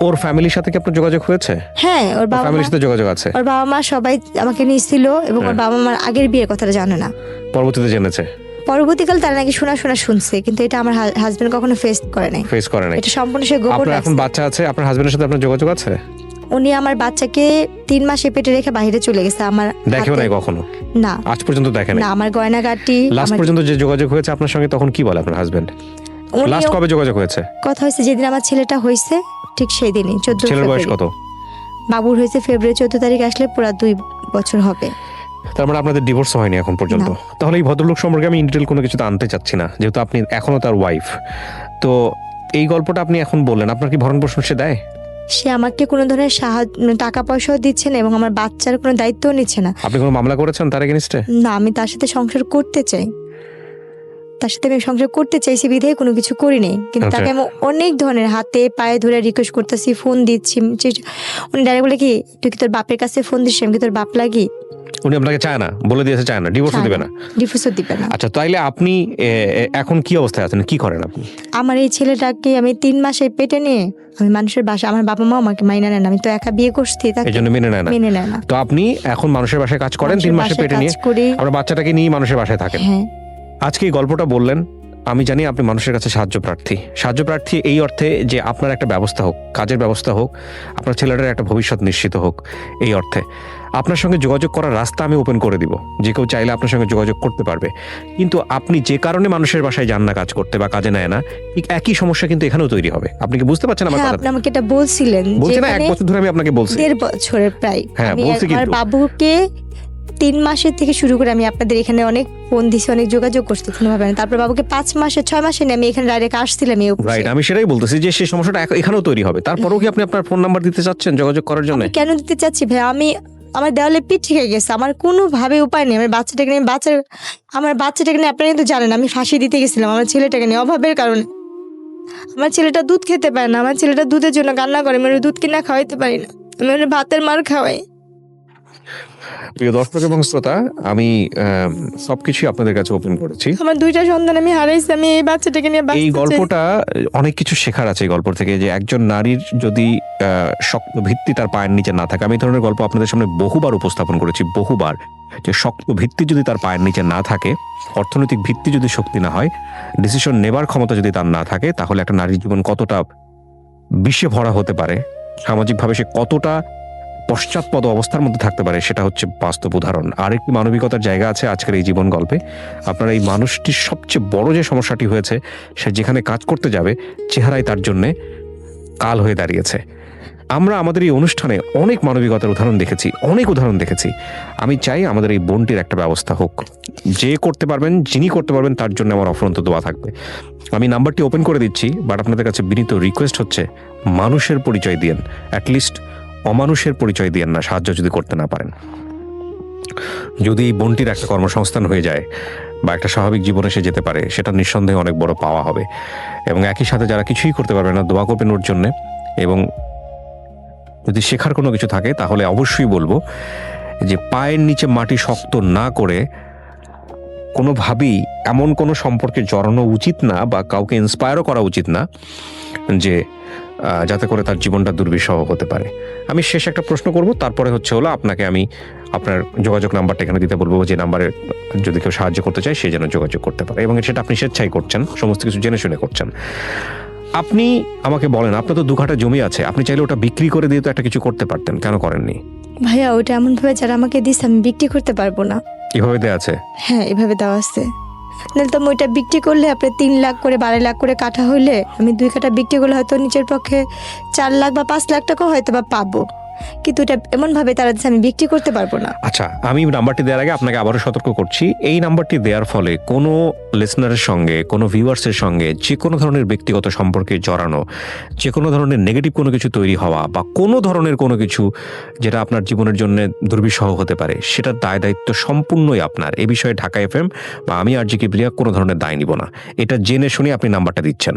ওর ফ্যামিলির সাথে কি আপনার যোগাযোগ হয়েছে? হ্যাঁ, ওর বাবা ফ্যামিলির মা, সাথে যোগাযোগ আছে? ওর বাবা মা সবাই আমাকে নিয়েছিল, এবং ওর হ্যাঁ। বাবা মার আগের বিয়ের কথাটা জানে না। পরবর্তীতে জেনেছে? পরবর্তীকাল তারা নাকি শোনা শুনছে, কিন্তু এটা আমার হাজবেন্ড কখনো ফেস করে নাই। ফেস করে নাই? এটা সম্পূর্ণ সে গোপন আপনার এখন রাখছে। বাচ্চা আছে, আপনার হাজবেন্ডের সাথে আপনার যোগাযোগ আছে? উনি আমার বাচ্চাকে 3 মাসে পেটে রেখে বাইরে চলে গেছে। আমার দেখেও হাতে- নাই কখনো? না, আজ পর্যন্ত দেখে নাই? না, আমার গয়নাগাটি লাস্ট পর্যন্ত যে যোগাযোগ হয়েছে আপনার সঙ্গে তখন কি বলে আপনার হাজবেন্ড? লাস্ট কবে যোগাযোগ হয়েছে? কথা হয়েছে যেদিন আমার ছেলেটা হয়েছে, ঠিক সেই দিনই 14 ছেলের বয়স ফেব্রুয়ারি। কত? বাবুর হয়েছে ফেব্রুয়ারি 14 তারিখ, আসলে পুরো 2 বছর হবে। তার মানে আপনাদের ডিভোর্স হয়নি এখন পর্যন্ত? তাহলে এই ভদ্রলোক সম্পর্কে আমি ইনডিটেল কোনো কিছুতে আনতে চাচ্ছি না, যেহেতু আপনি এখনো তার ওয়াইফ। তো এই গল্পটা আপনি এখন বললেন, আপনার কি ভরণ পোষণ সে দেয়? সে আমাকে কোনো ধরনের সাহায্য, টাকা পয়সাও দিচ্ছে না, এবং আমার বাচ্চার কোনো দায়িত্বও নিচ্ছে না। আপনি কোনো মামলা করেছেন তার এগেইনস্টে? না, আমি তার সাথে সংসার করতে চাই, তার সাথে আমি সংসার করতে চাইছি বিধায় কোনো কিছু করি নাই। কিন্তু আচ্ছা। তাকে আমি অনেক ধরনের হাতে পায়ে ধরে রিকোয়েস্ট করতেছি, ফোন দিচ্ছি। উনি ডাইরেক্ট বলে কি, তুই কি তোর বাপের কাছে ফোন দিস, আমি কি তোর বাপ লাগি? উনি আপনাকে চায় না, বলে দিয়েছে চায় না, ডিভোর্সও দিবে না? ডিভোর্সও দিবে না। আচ্ছা, তাইলে আপনি এখন কি অবস্থায় আছেন, কি করেন আপনি? আমার এই ছেলেটাকে আমি 3 মাসে পেটে নিয়ে আমি মানুষের বাসা, আমার বাবা মা আমাকে মাইনা নেন, আমি তো একা বিয়ে করছি, তাকে এই জন্য মেনে নেয় না? মেনে নেয় না। তো আপনি এখন মানুষের বাসায় কাজ করেন, 3 মানুষের মাসে বাসায় পেটে কাজ নিয়ে করি। আপনার বাচ্চাটাকে নিয়ে মানুষের বাসায় থাকেন। হ্যাঁ, আজকে এই গল্পটা বললেন, আমি জানি আপনি মানুষের কাছে সাহায্য প্রার্থী এই অর্থে যে আপনার একটা ব্যবস্থা হোক, কাজের ব্যবস্থা হোক, আপনার ছেলেটার একটা ভবিষ্যৎ নিশ্চিত হোক। এই অর্থে আপনার সঙ্গে যোগাযোগ করার রাস্তা আমি ওপেন করে দিব, যে কেউ চাইলে আপনার সঙ্গে যোগাযোগ করতে পারবে। কিন্তু আপনি যে কারণে মানুষের বাসায় যান না কাজ করতে বা কাজে নেয় না, ঠিক একই সমস্যা কিন্তু এখানেও তৈরি হবে। আপনি কি বুঝতে পারছেন আমার হ্যাঁ, কথা? আপনি আমাকে এটা বলছিলেন, বলছি না, 1 যেখানে বছর ধরে আমি আপনাকে বলছি। 1.5 বছরের প্রায় হ্যাঁ, আমি বলছি আমার কিন্তু। বাবুকে 3 মাসের থেকে শুরু করে আমি আপনাদের এখানে অনেক ফোন দিছি, অনেক যোগাযোগ করছি, কোনোভাবে না। তারপর বাবুকে 5 মাসে 6 মাসে নিয়ে আমি এখানে ডাইরেক্ট আসছিলাম এই অফিসে। রাইট, আমি সেটাই বলতেছি যে সেই সমস্যাটা এখানেও তৈরি হবে। তারপরেও কি আপনি আপনার ফোন নাম্বার দিতে চাচ্ছেন যোগাযোগ করার জন্য? আমি কেন দিতে চাচ্ছি ভাই, আমি আমার দেওয়ালে পিঠ ঠিক হয়ে গেছে, আমার কোনোভাবে উপায় নেই। আমার বাচ্চাটাকে নিয়ে আমার বাচ্চাটাকে নিয়ে আপনারা কিন্তু জানেন আমি ফাঁসি দিতে গেছিলাম আমার ছেলেটাকে নিয়ে, অভাবের কারণে। আমার ছেলেটা দুধ খেতে পারে না, আমার ছেলেটা দুধের জন্য কান্না করে, আমি ওর দুধ কিনা খাওয়াইতে পারি না, আমি ওর ভাতের মার খাওয়াই। প্রিয় দর্শক এবং শ্রোতা, আমি সবকিছু আপনাদের কাছে ওপেন করেছি। আমার 2টা সন্তান আমি হারাইছি, আমি এই বাচ্চাটাকে নিয়ে এই বাঁচতে চাই। গল্পটা অনেক কিছু শেখার আছে এই গল্প থেকে, যে একজন নারীর যদি শক্ত ভিত্তি তার পায়ের নিচে না থাকে। আমি এই ধরনের গল্প আপনাদের সামনে বহুবার উপস্থাপন করেছি, বহুবার, যে শক্ত ভিত্তি যদি তার পায়ের নিচে না থাকে, অর্থনৈতিক ভিত্তি যদি শক্তি না হয়, ডিসিশন নেবার ক্ষমতা যদি তার না থাকে, তাহলে একটা নারীর জীবন কতটা বিষে ভরা হতে পারে, সামাজিকভাবে সে কতটা পশ্চাৎপদ অবস্থার মধ্যে থাকতে পারে, সেটা হচ্ছে বাস্তব উদাহরণ। আরেকটি মানবিকতার জায়গা আছে আজকের এই জীবন গল্পে। আপনার এই মানুষটির সবচেয়ে বড় যে সমস্যাটি হয়েছে, সে যেখানে কাজ করতে যাবে চেহারায় তার জন্যে কাল হয়ে দাঁড়িয়েছে। আমরা আমাদের এই অনুষ্ঠানে অনেক মানবিকতার উদাহরণ দেখেছি, অনেক উদাহরণ দেখেছি। আমি চাই আমাদের এই বোনটির একটা ব্যবস্থা হোক। যে করতে পারবেন, যিনি করতে পারবেন, তার জন্য আমার অফুরন্ত দোয়া থাকবে। আমি নাম্বারটি ওপেন করে দিচ্ছি, বাট আপনাদের কাছে বিনীত রিকোয়েস্ট হচ্ছে মানুষের পরিচয় দিয়েন, অ্যাটলিস্ট অমানুষের পরিচয় দিয়েন না, সাহায্য যদি করতে না পারেন। যদি এই বোনটির একটা কর্মসংস্থান হয়ে যায় বা একটা স্বাভাবিক জীবনে সে যেতে পারে, সেটা নিঃসন্দেহে অনেক বড় পাওয়া হবে। এবং একই সাথে যারা কিছুই করতে পারবে না, দোয়া করবেন ওর জন্যে। এবং যদি শেখার কোনো কিছু থাকে তাহলে অবশ্যই বলবো যে পায়ের নিচে মাটি শক্ত না করে কোনোভাবেই এমন কোনো সম্পর্কে জড়ানো উচিত না, বা কাউকে ইন্সপায়ারও করা উচিত না যে যাতে করে তার জীবনটা দুর্বিষহ হতে পারে। আমি শেষ একটা প্রশ্ন করব, তারপরে হলো আপনাকে আমি আপনার যোগাযোগ নাম্বারটা এখানে দিতে বলবো, যে নাম্বারে যদি কেউ সাহায্য করতে চায় সে যেন যোগাযোগ করতে পারে, এবং সেটা আপনি স্বেচ্ছায় করছেন, সমস্ত কিছু জেনে শুনে করছেন। আপনি আমাকে বলেন, আপনার তো 2 কাঠা জমি আছে, আপনি চাইলে ওটা বিক্রি করে দিয়ে তো একটা কিছু করতে পারতেন, কেন করেননি? ভাইয়া ওটা এমন ভাবে যারা আমাকে দিচ্ছে আমি বিক্রি করতে পারবো না। এভাবে দেয়া আছে? হ্যাঁ, এভাবে দেওয়া আছে। নাহলে তো আমি ওইটা বিক্রি করলে আপনি 3 লাখ করে 12 লাখ করে কাঠা হইলে আমি 2 কাঠা বিক্রি করলে হয়তো নিচের পক্ষে 4 লাখ বা 5 লাখ টাকা হয়তো বা পাবো, কিন্তু এটা এমন ভাবে তারা দিচ্ছে আমি বিক্রি করতে পারবো না। আচ্ছা, আমি নাম্বারটি দেওয়ার আগে আপনাকে আবারও সতর্ক করছি, এই নাম্বারটি দেওয়ার ফলে কোনো লিসনারের সঙ্গে, কোনো ভিউয়ার্সের সঙ্গে যে কোনো ধরনের ব্যক্তিগত সম্পর্কে জড়ানো, যে কোনো ধরনের নেগেটিভ কোনো কিছু তৈরি হওয়া, বা কোনো ধরনের কোনো কিছু যেটা আপনার জীবনের জন্য দুর্বিষহ হতে পারে, সেটার দায় দায়িত্ব সম্পূর্ণই আপনার। এ বিষয়ে ঢাকা FM বা আমি RJ কিবরিয়া কোনো ধরনের দায় নিব না। এটা জেনে শুনে আপনি নাম্বারটা দিচ্ছেন।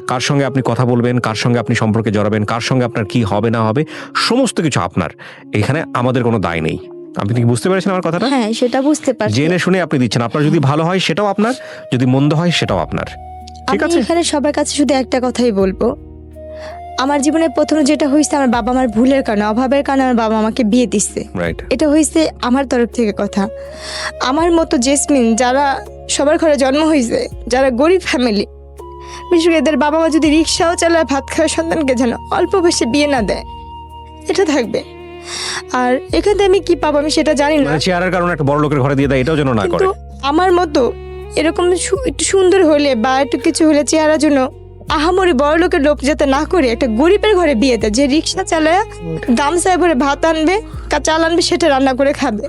কার সঙ্গে আপনি কথা বলবেন, কার সঙ্গে আপনি সম্পর্কে জড়াবেন, কার সঙ্গে আপনার কি হবে না হবে, সমস্ত সমস্ত কিছু আপনার, এখানে আমাদের কোনো দায় নেই। আপনি কি বুঝতে পেরেছেন আমার কথাটা? হ্যাঁ, সেটা বুঝতে পারছি। জেনে শুনে আপনি দিচ্ছেন, আপনার যদি ভালো হয় সেটাও আপনার, যদি মন্দ হয় সেটাও আপনার। ঠিক আমি আছে? এখানে সবার কাছে শুধু একটা কথাই বলবো, আমার জীবনে প্রথম যেটা হয়েছে আমার বাবা আমার ভুলের কারণে, অভাবের কারণে আমার বাবা আমাকে বিয়ে দিচ্ছে। রাইট। এটা হয়েছে আমার তরফ থেকে কথা। আমার মতো জেসমিন যারা সবার ঘরে জন্ম হয়েছে, যারা গরিব ফ্যামিলি, বিশেষ করে এদের বাবা মা যদি রিক্সাও চালায় ভাত খাওয়া সন্তানকে যেন অল্প বয়সে বিয়ে না দেয়, এটা থাকবে। আর এখানে আমি কি পাবো আমি সেটা জানি না, মানে চেয়ারের কারণে একটা বড় লোকের ঘরে দিয়ে দেয়, এটাও যেন না করে। কিন্তু আমার মতো এরকম একটু সুন্দর হলে বা একটু কিছু হলে চেহারার জন্য আহামরি বড় লোকের লোক যাতে না করে একটা গরিবের ঘরে বিয়ে দেয়, যে রিক্সা চালায় গামছায় ভরে ভাত আনবে, চাল আনবে, সেটা রান্না করে খাবে।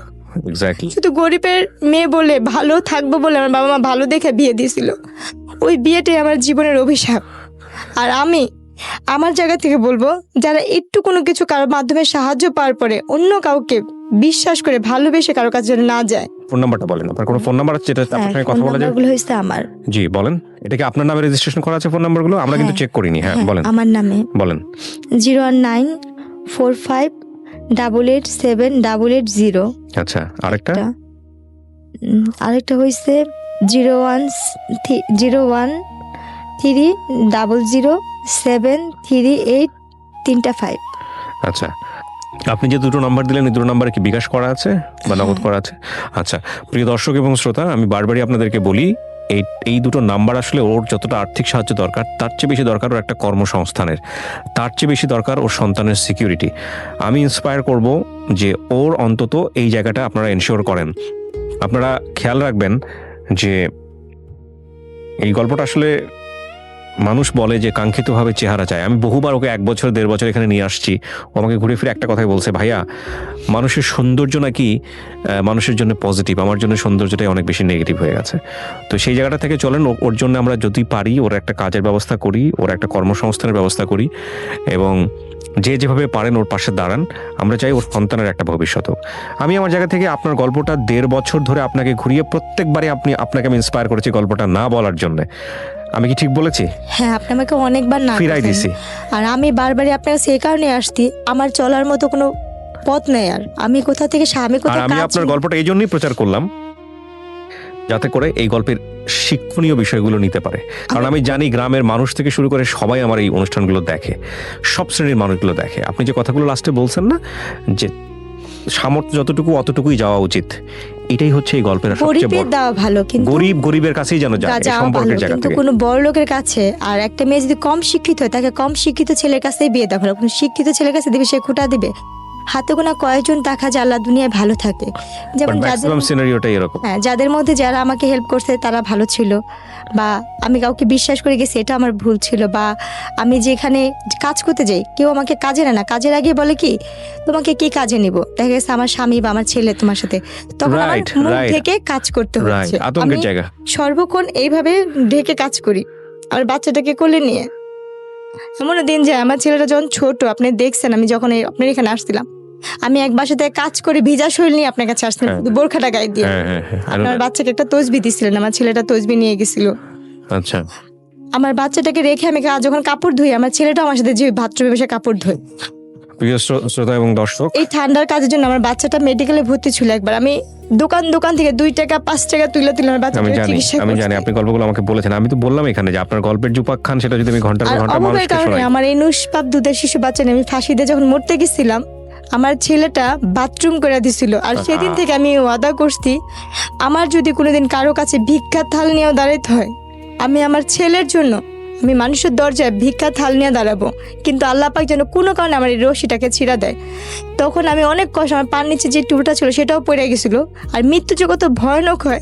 এক্স্যাক্টলি। শুধু গরিবের মেয়ে বলে, ভালো থাকবো বলে আমার বাবা মা ভালো দেখে বিয়ে দিয়েছিল। ওই বিয়েটাই আমার জীবনের অভিশাপ। আর আমি আমার জায়গা থেকে বলবো, যারা একটু কোনো কিছু কারোর মাধ্যমে সাহায্য পাওয়ার পরে অন্য কাউকে বিশ্বাস করে ভালোবেসে কারোর কাছে যেন না যায়। ফোন নাম্বারটা বলেন, আপনার কোনো ফোন নাম্বার আছে যেটা আপনার সঙ্গে কথা ফোন বলা যায়? নাম্বারগুলো হয়েছে আমার। জি বলেন। এটা কি আপনার নামে রেজিস্ট্রেশন করা আছে ফোন নাম্বারগুলো? আমরা কিন্তু চেক করিনি। হ্যাঁ বলেন। আমার নামে বলেন। 01945887880। আচ্ছা, আরেকটা? আরেকটা হয়েছে 013007338 আচ্ছা, আপনি যে দুটো নাম্বার দিলেন এই দুটো নাম্বারে কি বিকাশ করা আছে বা নগদ করা আছে? আচ্ছা, প্রিয় দর্শক এবং শ্রোতা, আমি বারবারই আপনাদেরকে বলি, এই দুটো নাম্বার আসলে ওর যতটা আর্থিক সাহায্য দরকার তার চেয়ে বেশি দরকার ওর একটা কর্মসংস্থানের, তার চেয়ে বেশি দরকার ওর সন্তানের সিকিউরিটি। আমি ইন্সপায়ার করব যে ওর অন্তত এই জায়গাটা আপনারা এনশিওর করেন। আপনারা খেয়াল রাখবেন যে এই গল্পটা আসলে মানুষ বলে যে কাঙ্ক্ষিতভাবে চেহারা চায়। আমি বহুবার ওকে 1 বছর 1.5 বছর এখানে নিয়ে আসছি, ও আমাকে ঘুরে ফিরে একটা কথাই বলছে, ভাইয়া মানুষের সৌন্দর্য নাকি মানুষের জন্য পজিটিভ, আমার জন্য সৌন্দর্যটাই অনেক বেশি নেগেটিভ হয়ে গেছে। তো সেই জায়গাটা থেকে চলেন, ওর জন্য আমরা যদি পারি ওর একটা কাজের ব্যবস্থা করি, ওর একটা কর্মসংস্থানের ব্যবস্থা করি, এবং যে যেভাবে পারেন ওর পাশে দাঁড়ান। আমরা চাই ওর সন্তানের একটা ভবিষ্যৎ হোক। আমি আমার জায়গা থেকে আপনার গল্পটা 1.5 বছর ধরে আপনাকে ঘুরিয়ে প্রত্যেকবারে আপনাকে আমি ইন্সপায়ার করেছি গল্পটা না বলার জন্য। আমি কি ঠিক বলেছি? হ্যাঁ, আপনি আমাকে অনেকবার না ফিরাই দিছি। আর আমি বারবারই আপনার সেই কারণে আসছি, আমার চলার মতো কোনো পথ নেই। আর আমি কোথা থেকে আর আমি আপনার গল্পটা এই জন্যই প্রচার করলাম যাতে করে এই গল্পের শিক্ষণীয় বিষয়গুলো নিতে পারে। কারণ আমি জানি গ্রামের মানুষ থেকে শুরু করে সবাই আমার এই অনুষ্ঠানগুলো দেখে, সব শ্রেণীর মানুষগুলো দেখে। আপনি যে কথাগুলো লাস্টে বলছেন না, যে সামর্থ্য যতটুকু অতটুকুই যাওয়া উচিত, এটাই হচ্ছে এই গল্পের সবচেয়ে বড়। দেওয়া ভালো, কিন্তু গরিবের কাছেই যেন যায় এই সম্পর্কের জায়গা কিন্তু থেকে। কোনো বড় লোকের কাছে, আর একটা মেয়ে যদি কম শিক্ষিত হয় তাকে কম শিক্ষিত ছেলের কাছেই বিয়ে দেওয়া ভালো। কোনো শিক্ষিত ছেলের কাছে দিবে, সে খোঁটা দিবে। হাতে গোনা কয়েকজন দেখা যায় আল্লাহ দুনিয়ায় ভালো থাকে, যেমন ম্যাক্সিমাম সিনারিওটাই এরকম। হ্যাঁ, যাদের মধ্যে যারা আমাকে হেল্প করছে তারা ভালো ছিল, বা আমি কাউকে বিশ্বাস করে গেছি এটা আমার ভুল ছিল, বা আমি যেখানে কাজ করতে যাই কেউ আমাকে কাজে নেয় না, কাজের আগে বলে কি তোমাকে কি কাজে নিব, দেখা গেছে আমার স্বামী বা আমার ছেলে তোমার সাথে, তখন আমার মুখ ঢেকে কাজ করতে হচ্ছে। আতঙ্কের জায়গা। সর্বক্ষণ এইভাবে ঢেকে কাজ করি আমার বাচ্চাটাকে কোলে নিয়ে। এমন দিন যায় আমার ছেলেটা যখন ছোট, আপনি দেখছেন আমি যখন আপনার এখানে আসছিলাম, আমি এক বাসাতে কাজ করে ভিজা শরীর নিয়ে আপনার কাছে আসছিলাম, বোরখাটা গায়ে দিয়ে। আপনার বাচ্চাকে একটা তসবি দিছিলেন, আমার ছেলেটা তসবি নিয়ে গেছিল। আচ্ছা, আমার বাচ্চাটাকে রেখে আমি যখন কাপড় ধুই, আমার ছেলেটা আমার সাথে যে বাথরুমে বসে কাপড় ধোয়। প্রিয় শ্রোতা এবং দর্শক, এই ঠান্ডার কাজের জন্য আমার বাচ্চাটা মেডিকেলে ভর্তি ছিল। একবার আমি দোকান থেকে 2 টাকা 5 টাকা তুলে আমার বাচ্চাকে চিকিৎসা করছি। আমি জানি আপনি গল্পগুলো আমাকে বলেছেন। আমি তো বললাম এখানে যে আপনার গল্পের জুপাক খান, সেটা যদি আমি ঘন্টার পর ঘন্টা মানুষকে শোনাই। আমার এই নুসপাপ দুধের শিশু বাচ্চা নিয়ে আমি ফাঁসি দিয়ে যখন মরতে গেছিলাম, আমার ছেলেটা বাথরুম করে দিছিল। আর সেদিন থেকে আমি ওয়াদা করছি, আমার যদি কোনোদিন কারো কাছে ভিক্ষার থাল নিয়েও দাঁড়াইতে হয়, আমি আমার ছেলের জন্য আমি মানুষের দরজায় ভিক্ষা থাল নিয়ে দাঁড়াবো, কিন্তু আল্লাহ পাক যেন কোনো কারণে আমার এই রশিটাকে ছিঁড়া দেয়। তখন আমি অনেক কষ্ট, আমার পার নিচে যে টুলটা ছিল সেটাও পড়ে গেছিলো। আর মৃত্যু যে কত ভয়ানক হয়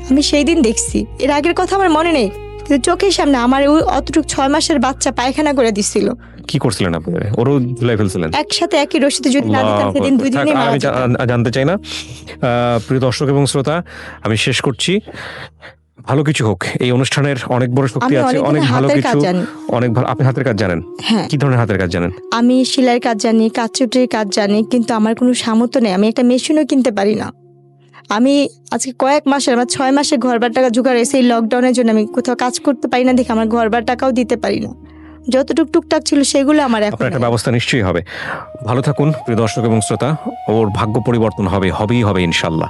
আমি সেই দিন দেখছি। এর আগের কথা আমার মনে নেই, কিন্তু চোখের সামনে আমার অতটুকু 6 মাসের বাচ্চা পায়খানা করে দিচ্ছিল। কি করছিলেন আপনি? ওরও ঝুলাই ফেলছিলেন একসাথে একই রশিতে, যদি না দিতাম সেদিন 2 দিনই মারা যেত। আমি জানতে চাই না। প্রিয় দর্শক এবং শ্রোতা, আমি শেষ করছি। ভালো কিছু হোক, এই অনুষ্ঠানের অনেক বড় শক্তি আছে, অনেক ভালো কিছু, অনেক ভালো। আপনি হাতের কাজ জানেন? হ্যাঁ। কি ধরনের হাতের কাজ জানেন? আমি সেলাইয়ের কাজ জানি, কাঠচুটির কাজ জানি, কিন্তু আমার কোনো সামর্থ্য নেই, আমি একটা মেশিনও কিনতে পারি না। আমি আজকে কয়েক মাসের, আমার 6 মাসের ঘরবার টাকা জোগাড় হয়েছে এই লকডাউনের জন্য। আমি কোথাও কাজ করতে পারি না দেখে আমার ঘরবার টাকাও দিতে পারি না। যতটুক টুকটাক ছিল সেগুলো আমার এখন আপনার একটা নেই। ব্যবস্থা নিশ্চয়ই হবে। ভালো থাকুন প্রিয় দর্শক এবং শ্রোতা, ওর ভাগ্য পরিবর্তন হবেই হবে ইনশাল্লাহ।